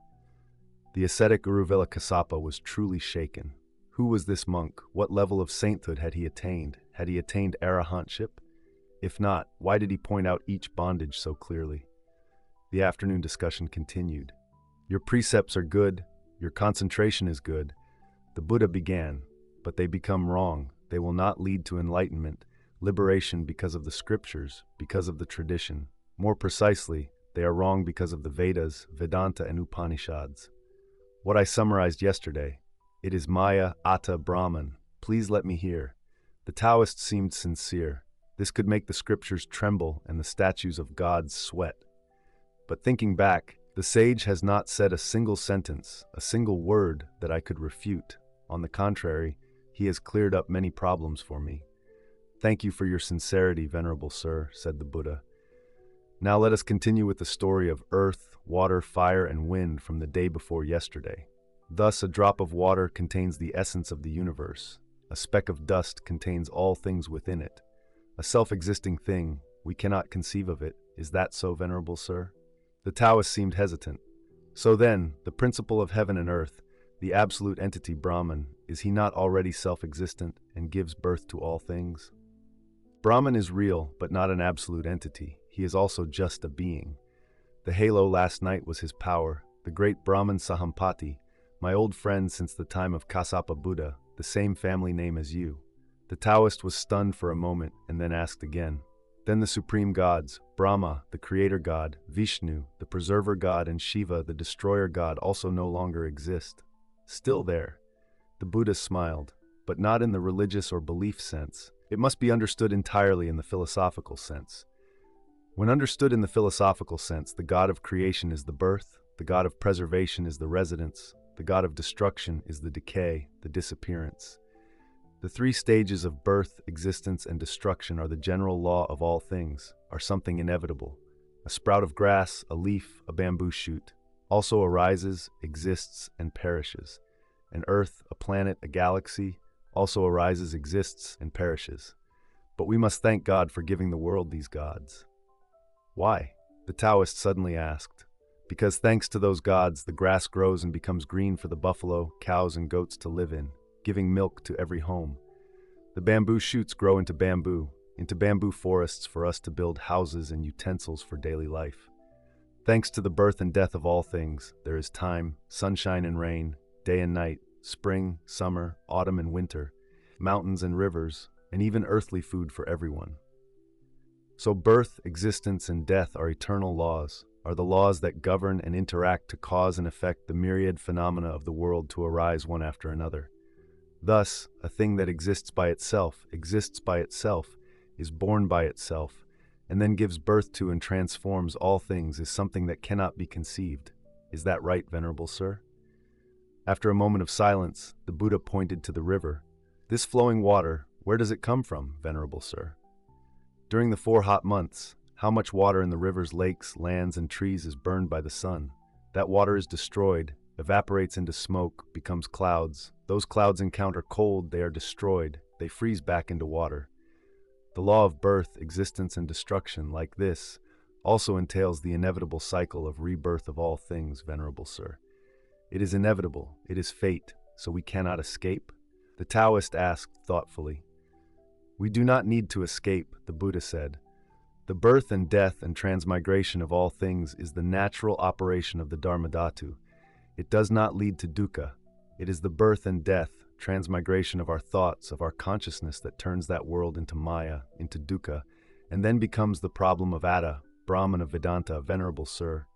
The ascetic Uruvela Kassapa was truly shaken. Who was this monk? What level of sainthood had he attained? Had he attained arahantship? If not, why did he point out each bondage so clearly? The afternoon discussion continued. Your precepts are good, your concentration is good. The Buddha began, but they become wrong. They will not lead to enlightenment, liberation because of the scriptures, because of the tradition. More precisely, They are wrong because of the Vedas, Vedanta, and Upanishads. What I summarized yesterday, it is Maya, Atta, Brahman. Please let me hear. The Taoist seemed sincere. This could make the scriptures tremble and the statues of gods sweat. But thinking back, the sage has not said a single sentence, a single word that I could refute. On the contrary, he has cleared up many problems for me. Thank you for your sincerity, Venerable Sir, said the Buddha. Now let us continue with the story of earth, water, fire, and wind from the day before yesterday. Thus, a drop of water contains the essence of the universe. A speck of dust contains all things within it. A self-existing thing, we cannot conceive of it. Is that so, Venerable Sir? The Taoist seemed hesitant. So then, the principle of heaven and earth, the absolute entity Brahman, is he not already self-existent and gives birth to all things? Brahman is real, but not an absolute entity. He is also just a being. The halo last night was his power. The great Brahman Sahampati, my old friend since the time of Kassapa Buddha, the same family name as you. The Taoist was stunned for a moment and then asked again. Then the supreme gods, Brahma, the creator god, Vishnu, the preserver god, and Shiva, the destroyer god, also no longer exist. Still there. The Buddha smiled, but not in the religious or belief sense. It must be understood entirely in the philosophical sense. When understood in the philosophical sense, the god of creation is the birth, the god of preservation is the residence, the god of destruction is the decay, the disappearance. The three stages of birth, existence, and destruction are the general law of all things, are something inevitable. A sprout of grass, a leaf, a bamboo shoot, also arises, exists, and perishes. An earth, a planet, a galaxy, also arises, exists, and perishes. But we must thank God for giving the world these gods. Why? The Taoist suddenly asked. Because thanks to those gods, the grass grows and becomes green for the buffalo, cows, and goats to live in, giving milk to every home. The bamboo shoots grow into bamboo forests for us to build houses and utensils for daily life. Thanks to the birth and death of all things, there is time, sunshine and rain, day and night, spring, summer, autumn and winter, mountains and rivers, and even earthly food for everyone. So birth, existence, and death are eternal laws, are the laws that govern and interact to cause and affect the myriad phenomena of the world to arise one after another. Thus, a thing that exists by itself, is born by itself, and then gives birth to and transforms all things is something that cannot be conceived. Is that right, Venerable Sir? After a moment of silence, the Buddha pointed to the river. This flowing water, where does it come from, Venerable Sir? During the 4 hot months, how much water in the rivers, lakes, lands, and trees is burned by the sun? That water is destroyed, evaporates into smoke, becomes clouds. Those clouds encounter cold, they are destroyed, they freeze back into water. The law of birth, existence, and destruction, like this, also entails the inevitable cycle of rebirth of all things, Venerable Sir. It is inevitable, it is fate, so we cannot escape? The Taoist asked thoughtfully. We do not need to escape, the Buddha said. The birth and death and transmigration of all things is the natural operation of the Dharmadhatu. It does not lead to dukkha. It is the birth and death, transmigration of our thoughts, of our consciousness that turns that world into Maya, into dukkha, and then becomes the problem of Atta, Brahman of Vedanta, Venerable Sir.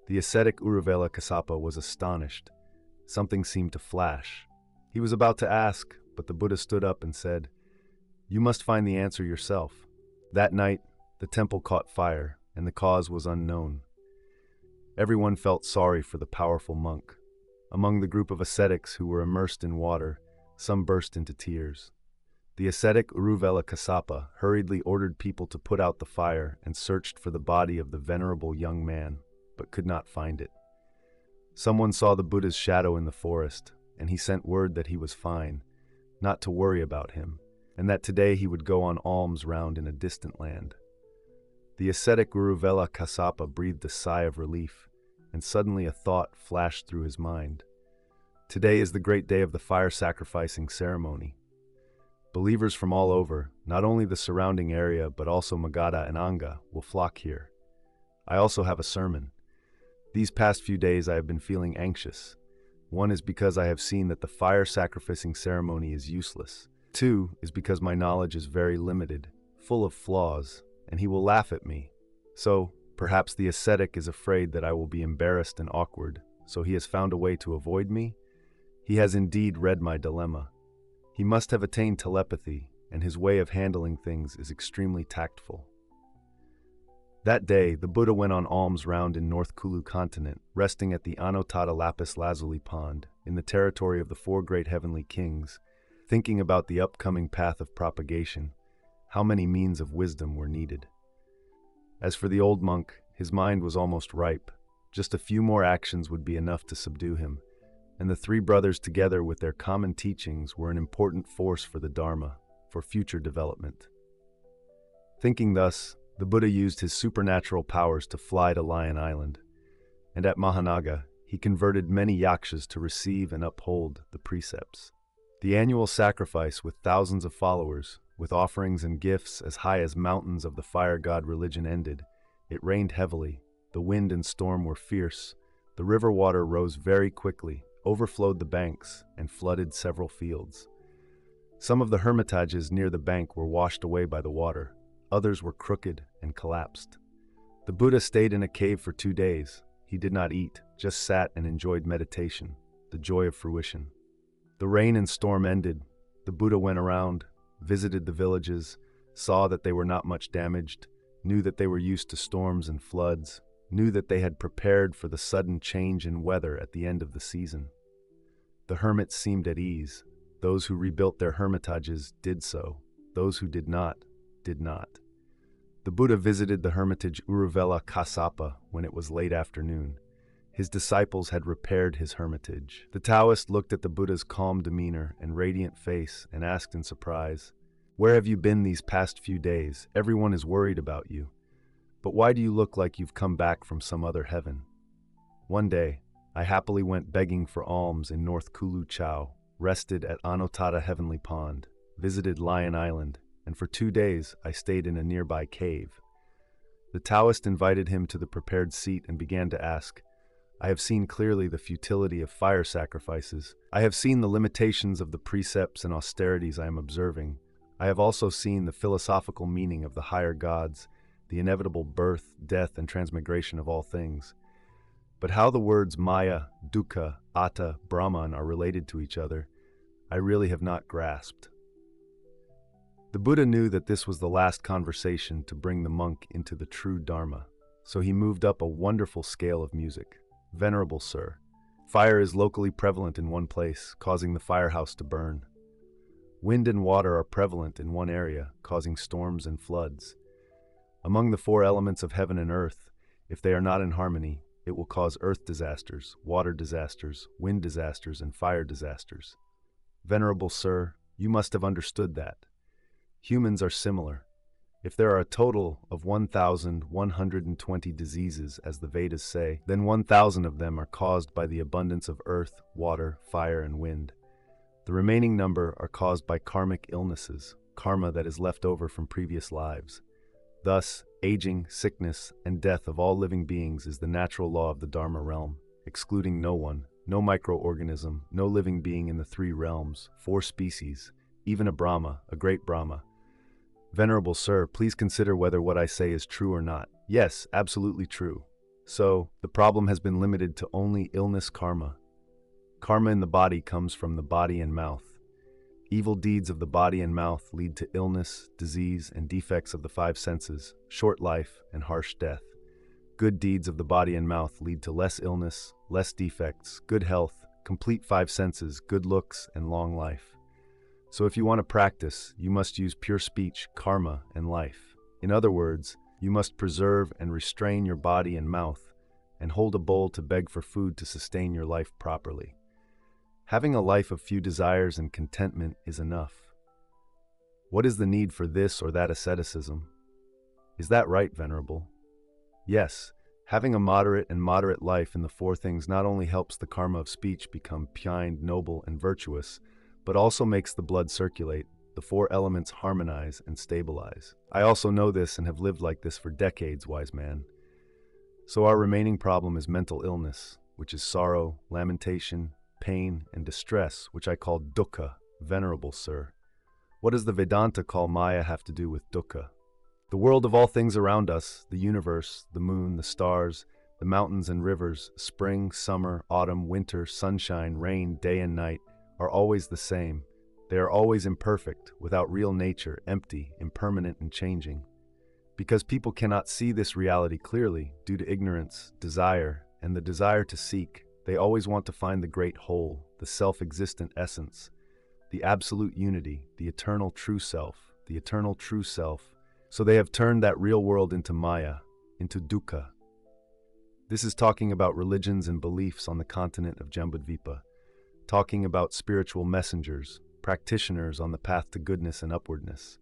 The ascetic Uruvela Kassapa was astonished. Something seemed to flash. He was about to ask, but the Buddha stood up and said, You must find the answer yourself. That night, the temple caught fire, and the cause was unknown. Everyone felt sorry for the powerful monk. Among the group of ascetics who were immersed in water, some burst into tears. The ascetic Uruvela Kassapa hurriedly ordered people to put out the fire and searched for the body of the venerable young man, but could not find it. Someone saw the Buddha's shadow in the forest, and he sent word that he was fine, not to worry about him, and that today he would go on alms round in a distant land. The ascetic Uruvela Kassapa breathed a sigh of relief, and suddenly a thought flashed through his mind. Today is the great day of the fire sacrificing ceremony. Believers from all over, not only the surrounding area but also Magadha and Anga, will flock here. I also have a sermon. These past few days I have been feeling anxious. One is because I have seen that the fire sacrificing ceremony is useless. 2 is because my knowledge is very limited, full of flaws, and he will laugh at me. So, Perhaps the ascetic is afraid that I will be embarrassed and awkward, so he has found a way to avoid me? He has indeed read my dilemma. He must have attained telepathy, and his way of handling things is extremely tactful. That day, the Buddha went on alms round in North Kulu continent, resting at the Anotada Lapis Lazuli Pond, in the territory of the four great heavenly kings, thinking about the upcoming path of propagation, how many means of wisdom were needed. As for the old monk, his mind was almost ripe. Just a few more actions would be enough to subdue him, and the three brothers together with their common teachings were an important force for the Dharma, for future development. Thinking thus, the Buddha used his supernatural powers to fly to Lion Island, and at Mahanaga, he converted many yakshas to receive and uphold the precepts. The annual sacrifice with thousands of followers, with offerings and gifts as high as mountains of the fire god religion ended. It rained heavily, the wind and storm were fierce, the river water rose very quickly, overflowed the banks, and flooded several fields. Some of the hermitages near the bank were washed away by the water. Others were crooked and collapsed. The Buddha stayed in a cave for 2 days. He did not eat, just sat and enjoyed meditation, the joy of fruition. The rain and storm ended. The Buddha went around, visited the villages, saw that they were not much damaged, knew that they were used to storms and floods, knew that they had prepared for the sudden change in weather at the end of the season. The hermits seemed at ease. Those who rebuilt their hermitages did so. Those who did not, did not. The Buddha visited the hermitage Uruvela Kassapa when it was late afternoon. His disciples had repaired his hermitage. The Taoist looked at the Buddha's calm demeanor and radiant face and asked in surprise, "Where have you been these past few days? Everyone is worried about you. But why do you look like you've come back from some other heaven?" One day, I happily went begging for alms in North Kulu Chau, rested at Anotada Heavenly Pond, visited Lion Island, and for 2 days I stayed in a nearby cave. The Taoist invited him to the prepared seat and began to ask, "I have seen clearly the futility of fire sacrifices. I have seen the limitations of the precepts and austerities I am observing. I have also seen the philosophical meaning of the higher gods, the inevitable birth, death, and transmigration of all things. But how the words Maya, Dukkha, Atta, Brahman are related to each other, I really have not grasped." The Buddha knew that this was the last conversation to bring the monk into the true Dharma, so he moved up a wonderful scale of music. "Venerable sir, fire is locally prevalent in one place, causing the firehouse to burn. Wind and water are prevalent in one area, causing storms and floods. Among the 4 elements of heaven and earth, if they are not in harmony, it will cause earth disasters, water disasters, wind disasters, and fire disasters. Venerable sir, you must have understood that. Humans are similar. If there are a total of 1,120 diseases, as the Vedas say, then 1,000 of them are caused by the abundance of earth, water, fire, and wind. The remaining number are caused by karmic illnesses, karma that is left over from previous lives. Thus, aging, sickness, and death of all living beings is the natural law of the Dharma realm, excluding no one, no microorganism, no living being in the 3 realms, 4 species, even a Brahma, a great Brahma. Venerable sir, please consider whether what I say is true or not." "Yes, absolutely true. So, the problem has been limited to only illness karma. Karma in the body comes from the body and mouth. Evil deeds of the body and mouth lead to illness, disease, and defects of the 5 senses, short life, and harsh death. Good deeds of the body and mouth lead to less illness, less defects, good health, complete 5 senses, good looks, and long life. So if you want to practice, you must use pure speech, karma, and life. In other words, you must preserve and restrain your body and mouth, and hold a bowl to beg for food to sustain your life properly. Having a life of few desires and contentment is enough. What is the need for this or that asceticism? Is that right, Venerable?" "Yes, having a moderate life in the 4 things not only helps the karma of speech become kind, noble, and virtuous, but also makes the blood circulate, the 4 elements harmonize and stabilize. I also know this and have lived like this for decades, wise man. So our remaining problem is mental illness, which is sorrow, lamentation, pain, and distress, which I call dukkha, venerable sir. What does the Vedanta call Maya have to do with dukkha? The world of all things around us, the universe, the moon, the stars, the mountains and rivers, spring, summer, autumn, winter, sunshine, rain, day and night, are always the same. They are always imperfect, without real nature, empty, impermanent and changing. Because people cannot see this reality clearly, due to ignorance, desire, and the desire to seek, they always want to find the great whole, the self-existent essence, the absolute unity, the eternal true self, the eternal true self. So they have turned that real world into Maya, into dukkha. This is talking about religions and beliefs on the continent of Jambudvipa, talking about spiritual messengers, practitioners on the path to goodness and upwardness.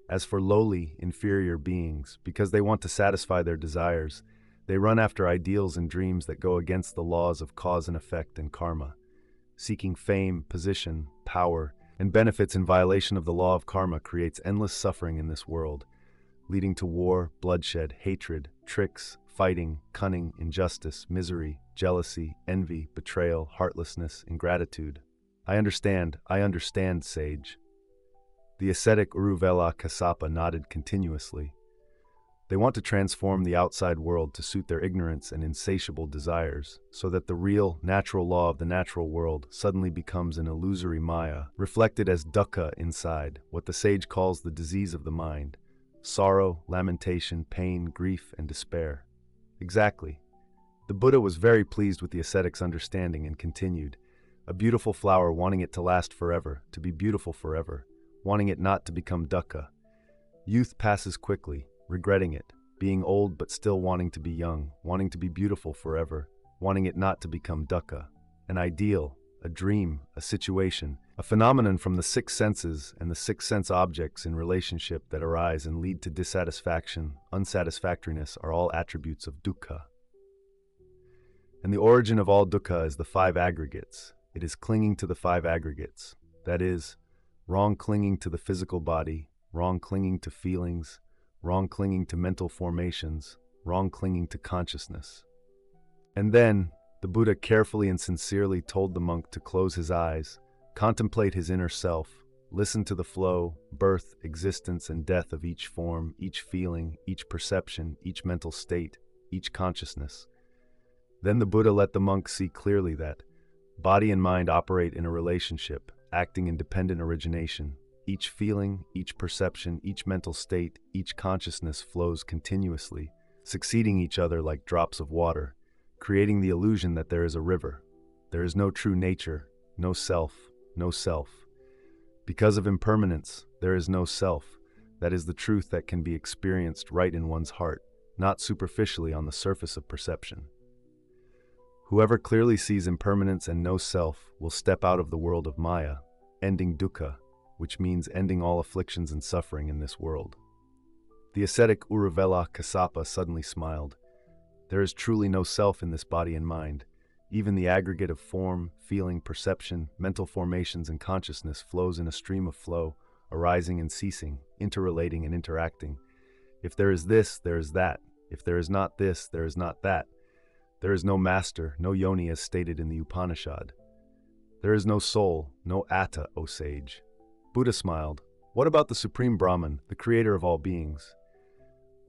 As for lowly, inferior beings, because they want to satisfy their desires, they run after ideals and dreams that go against the laws of cause and effect and karma, seeking fame, position, power, and benefits in violation of the law of karma creates endless suffering in this world, leading to war, bloodshed, hatred, tricks, fighting, cunning, injustice, misery, jealousy, envy, betrayal, heartlessness, ingratitude. I understand, sage. The ascetic Uruvela Kassapa nodded continuously. They want to transform the outside world to suit their ignorance and insatiable desires, so that the real, natural law of the natural world suddenly becomes an illusory maya, reflected as dukkha inside, what the sage calls the disease of the mind, sorrow, lamentation, pain, grief, and despair. Exactly. The Buddha was very pleased with the ascetic's understanding and continued, a beautiful flower wanting it to last forever, to be beautiful forever, wanting it not to become dukkha. Youth passes quickly, regretting it, being old but still wanting to be young, wanting to be beautiful forever, wanting it not to become dukkha. An ideal, a dream, a situation, a phenomenon from the six senses and the six sense objects in relationship that arise and lead to dissatisfaction, unsatisfactoriness are all attributes of dukkha. And the origin of all dukkha is the five aggregates. It is clinging to the five aggregates. That is, wrong clinging to the physical body, wrong clinging to feelings, wrong clinging to mental formations, wrong clinging to consciousness. And then, the Buddha carefully and sincerely told the monk to close his eyes, contemplate his inner self, listen to the flow, birth, existence, and death of each form, each feeling, each perception, each mental state, each consciousness. Then the Buddha let the monk see clearly that body and mind operate in a relationship, acting in dependent origination. Each feeling, each perception, each mental state, each consciousness flows continuously, succeeding each other like drops of water, creating the illusion that there is a river. There is no true nature, no self, no self. Because of impermanence, there is no self. That is the truth that can be experienced right in one's heart, not superficially on the surface of perception. Whoever clearly sees impermanence and no self will step out of the world of Maya, ending dukkha, which means ending all afflictions and suffering in this world. The ascetic Uruvela Kassapa suddenly smiled. There is truly no self in this body and mind. Even the aggregate of form, feeling, perception, mental formations, and consciousness flows in a stream of flow, arising and ceasing, interrelating and interacting. If there is this, there is that. If there is not this, there is not that. There is no master, no yoni as stated in the Upanishad. There is no soul, no atta, O sage. Buddha smiled. What about the Supreme Brahman, the creator of all beings?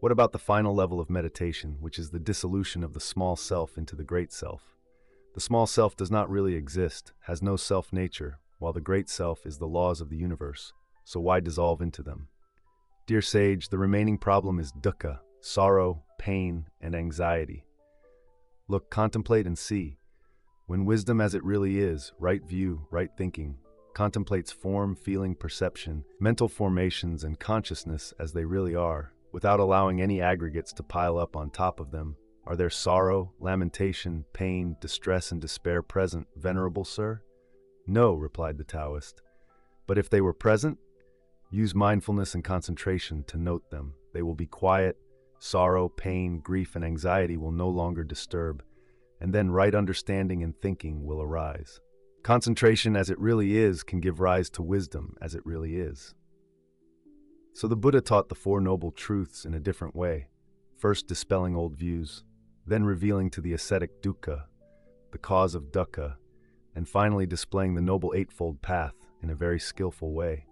What about the final level of meditation, which is the dissolution of the small self into the great self? The small self does not really exist, has no self-nature, while the great self is the laws of the universe, so why dissolve into them? Dear sage, the remaining problem is dukkha, sorrow, pain, and anxiety. Look, contemplate and see. When wisdom as it really is, right view, right thinking, contemplates form, feeling, perception, mental formations, and consciousness as they really are, without allowing any aggregates to pile up on top of them, are there sorrow, lamentation, pain, distress, and despair present, venerable sir? No, replied the Taoist. But if they were present, use mindfulness and concentration to note them. They will be quiet, sorrow, pain, grief, and anxiety will no longer disturb, and then right understanding and thinking will arise. Concentration as it really is can give rise to wisdom as it really is. So the Buddha taught the Four Noble Truths in a different way, first dispelling old views, then revealing to the ascetic dukkha, the cause of dukkha, and finally displaying the Noble Eightfold Path in a very skillful way.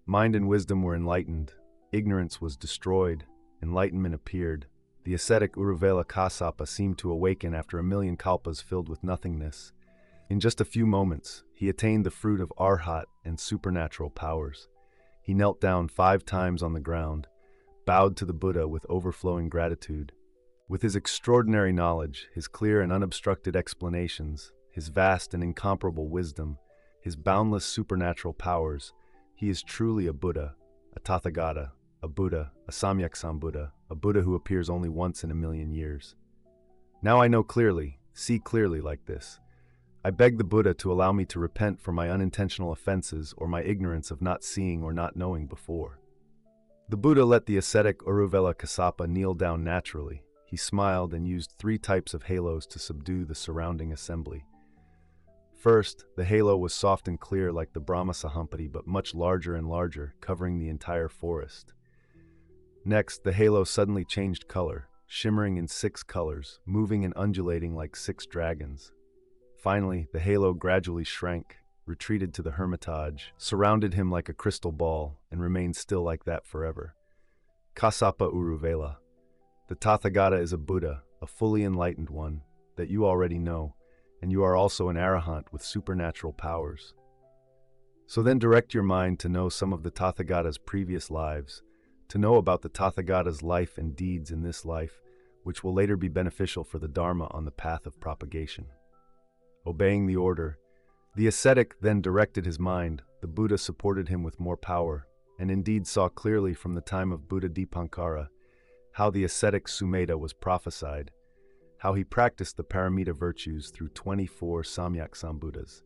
Mind and wisdom were enlightened, Ignorance was destroyed, enlightenment appeared. The ascetic Uruvela Kassapa seemed to awaken after a million kalpas filled with nothingness. In just a few moments, he attained the fruit of arhat and supernatural powers. He knelt down 5 times on the ground, bowed to the Buddha with overflowing gratitude. With his extraordinary knowledge, his clear and unobstructed explanations, his vast and incomparable wisdom, his boundless supernatural powers, he is truly a Buddha, a Tathagata, a Buddha, a Samyak Sambuddha, a Buddha who appears only once in a million years. Now I know clearly, see clearly like this. I beg the Buddha to allow me to repent for my unintentional offenses or my ignorance of not seeing or not knowing before. The Buddha let the ascetic Uruvela Kassapa kneel down naturally. He smiled and used 3 types of halos to subdue the surrounding assembly. First, the halo was soft and clear like the Brahma Sahampati, but much larger and larger, covering the entire forest. Next, the halo suddenly changed color, shimmering in 6 colors, moving and undulating like 6 dragons. Finally, the halo gradually shrank, retreated to the hermitage, surrounded him like a crystal ball, and remained still like that forever. Kassapa Uruvela. The Tathagata is a Buddha, a fully enlightened one, that you already know, and you are also an arahant with supernatural powers. So then direct your mind to know some of the Tathagata's previous lives, to know about the Tathagata's life and deeds in this life, which will later be beneficial for the Dharma on the path of propagation. Obeying the order, the ascetic then directed his mind. The Buddha supported him with more power, and indeed saw clearly from the time of Buddha Dipankara how the ascetic Sumedha was prophesied, how he practiced the paramita virtues through 24 Samyak Sambuddhas.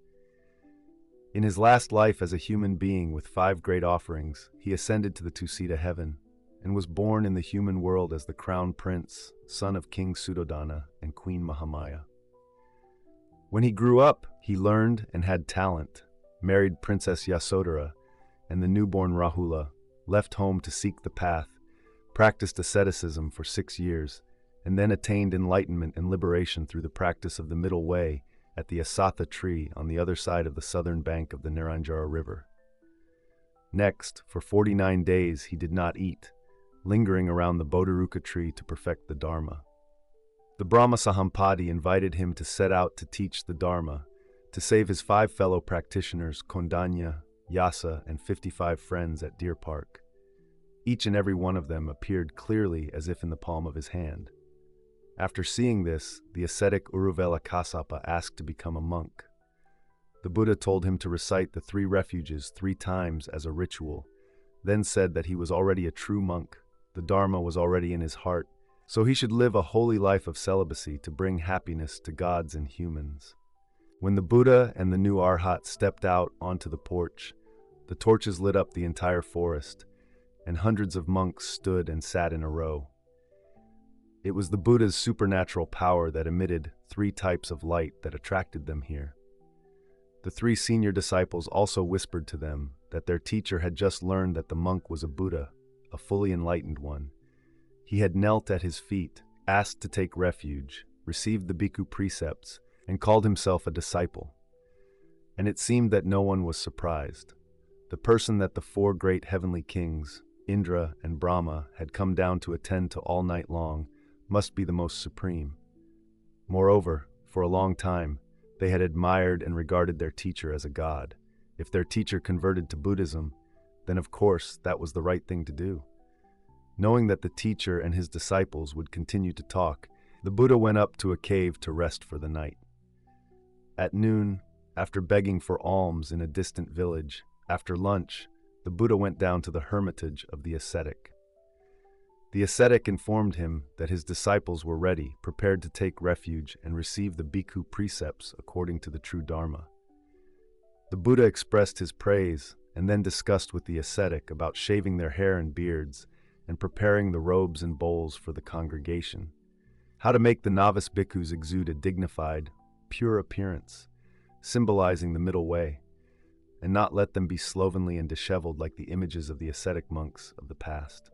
In his last life as a human being with 5 great offerings, he ascended to the Tusita heaven and was born in the human world as the crown prince, son of King Suddhodana and Queen Mahamaya. When he grew up, he learned and had talent, married Princess Yasodhara, and the newborn Rahula, left home to seek the path, practiced asceticism for 6 years, and then attained enlightenment and liberation through the practice of the middle way at the Asatha tree on the other side of the southern bank of the Naranjara River. Next, for 49 days he did not eat, lingering around the Bodhiruka tree to perfect the Dharma. The Brahma Sahampati invited him to set out to teach the Dharma, to save his 5 fellow practitioners, Kondanya, Yasa, and 55 friends at Deer Park. Each and every one of them appeared clearly as if in the palm of his hand. After seeing this, the ascetic Uruvela Kassapa asked to become a monk. The Buddha told him to recite the 3 refuges 3 times as a ritual, then said that he was already a true monk, the Dharma was already in his heart, so he should live a holy life of celibacy to bring happiness to gods and humans. When the Buddha and the new Arhat stepped out onto the porch, the torches lit up the entire forest, and hundreds of monks stood and sat in a row. It was the Buddha's supernatural power that emitted 3 types of light that attracted them here. The 3 senior disciples also whispered to them that their teacher had just learned that the monk was a Buddha, a fully enlightened one. He had knelt at his feet, asked to take refuge, received the bhikkhu precepts, and called himself a disciple. And it seemed that no one was surprised. The person that the 4 great heavenly kings, Indra and Brahma, had come down to attend to all night long must be the most supreme. Moreover, for a long time, they had admired and regarded their teacher as a god. If their teacher converted to Buddhism, then of course that was the right thing to do. Knowing that the teacher and his disciples would continue to talk, the Buddha went up to a cave to rest for the night. At noon, after begging for alms in a distant village, after lunch, the Buddha went down to the hermitage of the ascetic. The ascetic informed him that his disciples were ready, prepared to take refuge and receive the bhikkhu precepts according to the true Dharma. The Buddha expressed his praise and then discussed with the ascetic about shaving their hair and beards and preparing the robes and bowls for the congregation, how to make the novice bhikkhus exude a dignified, pure appearance, symbolizing the middle way, and not let them be slovenly and disheveled like the images of the ascetic monks of the past.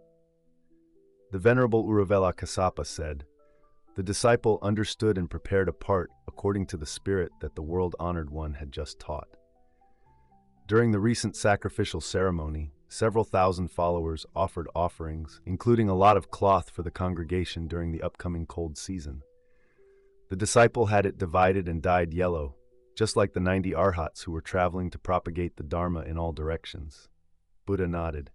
The Venerable Uruvela Kassapa said, "The disciple understood and prepared a part according to the spirit that the world-honored one had just taught." During the recent sacrificial ceremony, several thousand followers offered offerings, including a lot of cloth for the congregation during the upcoming cold season. The disciple had it divided and dyed yellow, just like the 90 arhats who were traveling to propagate the dharma in all directions. Buddha nodded.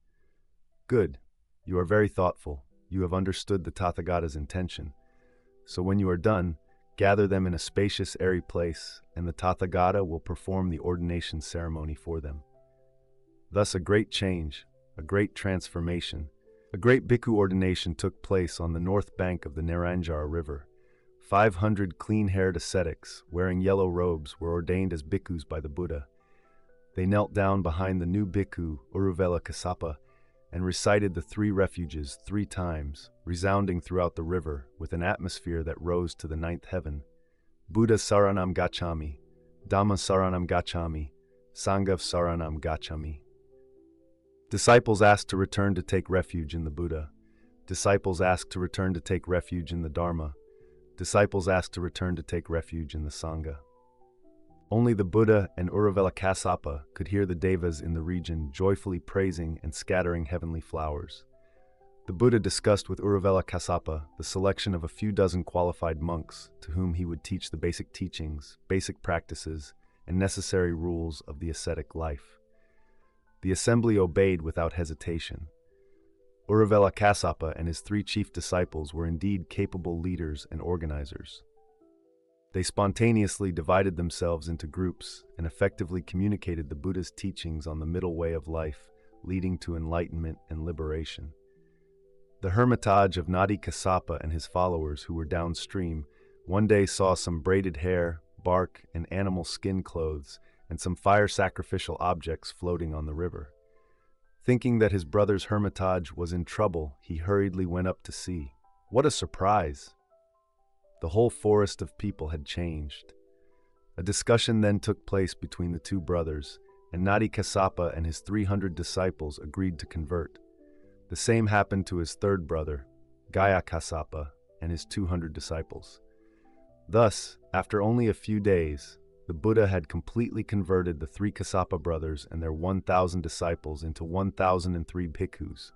Good. You are very thoughtful. You have understood the Tathagata's intention. So when you are done, gather them in a spacious, airy place, and the Tathagata will perform the ordination ceremony for them. Thus a great change, a great transformation, a great bhikkhu ordination took place on the north bank of the Neranjara River. 500 clean-haired ascetics, wearing yellow robes, were ordained as bhikkhus by the Buddha. They knelt down behind the new bhikkhu, Uruvela Kassapa, and recited the 3 refuges 3 times, resounding throughout the river with an atmosphere that rose to the 9th heaven. Buddha Saranam Gacchami, Dhamma Saranam Gacchami, Sangha Saranam Gacchami. Disciples asked to return to take refuge in the Buddha. Disciples asked to return to take refuge in the Dharma. Disciples asked to return to take refuge in the Sangha. Only the Buddha and Uruvela Kassapa could hear the devas in the region joyfully praising and scattering heavenly flowers. The Buddha discussed with Uruvela Kassapa the selection of a few dozen qualified monks to whom he would teach the basic teachings, basic practices, and necessary rules of the ascetic life. The assembly obeyed without hesitation. Uruvela Kassapa and his 3 chief disciples were indeed capable leaders and organizers. They spontaneously divided themselves into groups and effectively communicated the Buddha's teachings on the middle way of life, leading to enlightenment and liberation. The hermitage of Nadi Kassapa and his followers who were downstream one day saw some braided hair, bark, and animal skin clothes, and some fire sacrificial objects floating on the river. Thinking that his brother's hermitage was in trouble, he hurriedly went up to see. What a surprise! The whole forest of people had changed. A discussion then took place between the 2 brothers, and Nadi Kassapa and his 300 disciples agreed to convert. The same happened to his 3rd brother, Gaya Kassapa, and his 200 disciples. Thus, after only a few days, the Buddha had completely converted the 3 Kassapa brothers and their 1,000 disciples into 1,003 bhikkhus.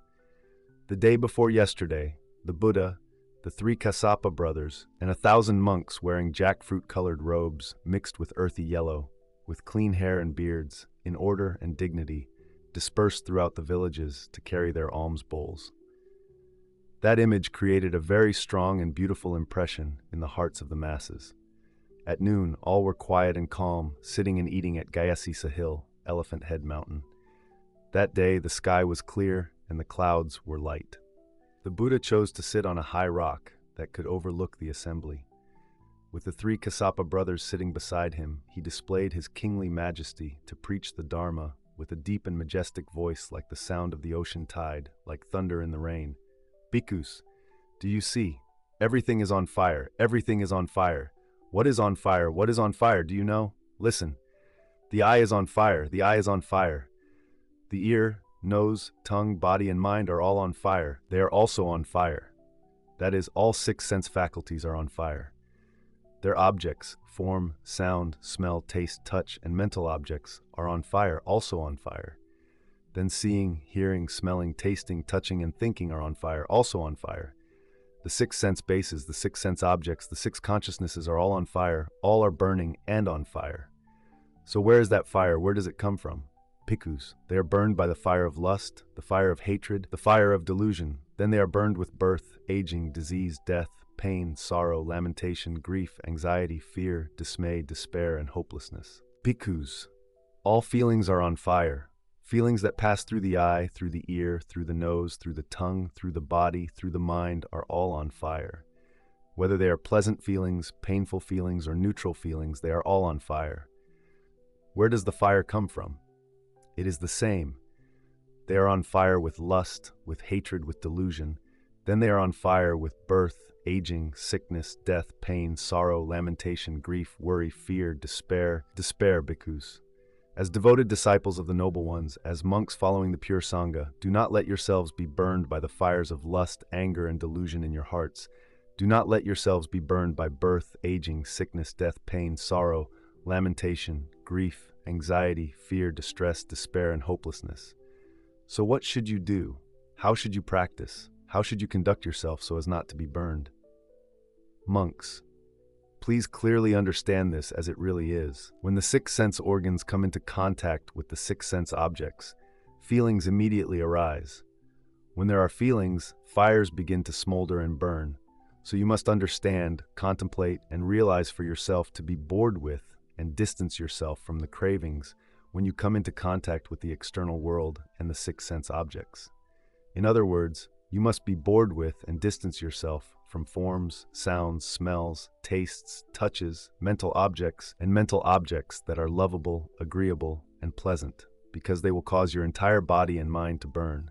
The day before yesterday, the Buddha, the 3 Kassapa brothers, and 1,000 monks wearing jackfruit-colored robes mixed with earthy yellow, with clean hair and beards, in order and dignity, dispersed throughout the villages to carry their alms bowls. That image created a very strong and beautiful impression in the hearts of the masses. At noon, all were quiet and calm, sitting and eating at Gayasisa Hill, Elephant Head Mountain. That day, the sky was clear and the clouds were light. The Buddha chose to sit on a high rock that could overlook the assembly. With the 3 Kassapa brothers sitting beside him, he displayed his kingly majesty to preach the Dharma with a deep and majestic voice like the sound of the ocean tide, like thunder in the rain. Bhikkhus, do you see? Everything is on fire. Everything is on fire. What is on fire? What is on fire? Do you know? Listen. The eye is on fire. The eye is on fire. The ear, nose, tongue, body, and mind are all on fire. They are also on fire. That is, all 6 sense faculties are on fire. Their objects, form, sound, smell, taste, touch, and mental objects are on fire, also on fire. Then seeing, hearing, smelling, tasting, touching, and thinking are on fire, also on fire. The 6 sense bases, the 6 sense objects, the 6 consciousnesses are all on fire, all are burning and on fire. So where is that fire? Where does it come from? Bhikkhus, they are burned by the fire of lust, the fire of hatred, the fire of delusion. Then they are burned with birth, aging, disease, death, pain, sorrow, lamentation, grief, anxiety, fear, dismay, despair, and hopelessness. Bhikkhus, all feelings are on fire. Feelings that pass through the eye, through the ear, through the nose, through the tongue, through the body, through the mind are all on fire. Whether they are pleasant feelings, painful feelings, or neutral feelings, they are all on fire. Where does the fire come from? It is the same. They are on fire with lust, with hatred, with delusion. Then they are on fire with birth, aging, sickness, death, pain, sorrow, lamentation, grief, worry, fear, despair, bhikkhus. As devoted disciples of the Noble Ones, as monks following the pure Sangha, do not let yourselves be burned by the fires of lust, anger, and delusion in your hearts. Do not let yourselves be burned by birth, aging, sickness, death, pain, sorrow, lamentation, grief, anxiety, fear, distress, despair, and hopelessness. So what should you do? How should you practice? How should you conduct yourself so as not to be burned? Monks, please clearly understand this as it really is. When the six sense organs come into contact with the six sense objects, feelings immediately arise. When there are feelings, fires begin to smolder and burn. So you must understand, contemplate, and realize for yourself to be bored with and distance yourself from the cravings when you come into contact with the external world and the six sense objects. In other words, you must be bored with and distance yourself from forms, sounds, smells, tastes, touches, mental objects that are lovable, agreeable, and pleasant, because they will cause your entire body and mind to burn.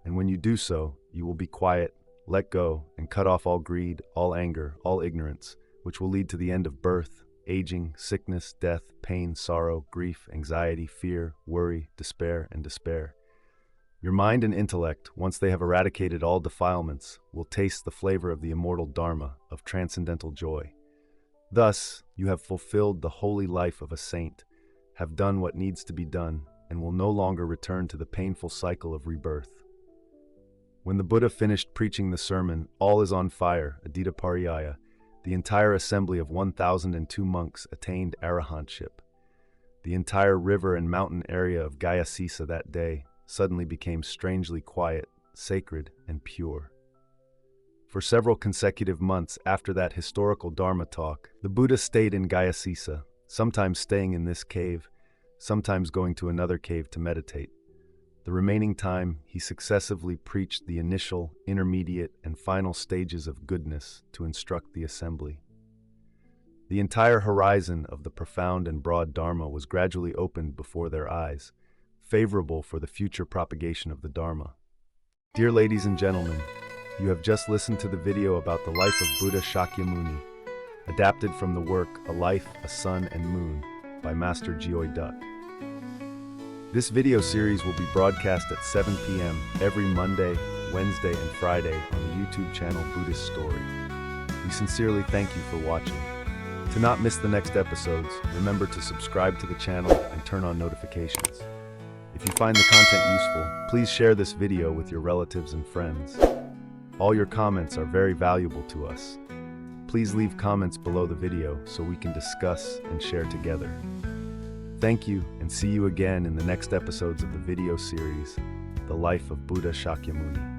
And when you do so, you will be quiet, let go, and cut off all greed, all anger, all ignorance, which will lead to the end of birth, aging, sickness, death, pain, sorrow, grief, anxiety, fear, worry, despair, and despair. Your mind and intellect, once they have eradicated all defilements, will taste the flavor of the immortal dharma, of transcendental joy. Thus, you have fulfilled the holy life of a saint, have done what needs to be done, and will no longer return to the painful cycle of rebirth. When the Buddha finished preaching the sermon, "All is on fire," Adita Pariyaya, the entire assembly of 1,002 monks attained arahantship. The entire river and mountain area of Gayasisa that day suddenly became strangely quiet, sacred, and pure. For several consecutive months after that historical Dharma talk, the Buddha stayed in Gayasisa, sometimes staying in this cave, sometimes going to another cave to meditate. The remaining time, he successively preached the initial, intermediate, and final stages of goodness to instruct the assembly. The entire horizon of the profound and broad Dharma was gradually opened before their eyes, favorable for the future propagation of the Dharma. Dear ladies and gentlemen, you have just listened to the video about the life of Buddha Shakyamuni, adapted from the work A Life, a Sun and Moon by Master Geoy Duck. This video series will be broadcast at 7 p.m. every Monday, Wednesday, and Friday on the YouTube channel Buddhist Story. We sincerely thank you for watching. To not miss the next episodes, remember to subscribe to the channel and turn on notifications. If you find the content useful, please share this video with your relatives and friends. All your comments are very valuable to us. Please leave comments below the video so we can discuss and share together. Thank you, and see you again in the next episodes of the video series, The Life of Buddha Shakyamuni.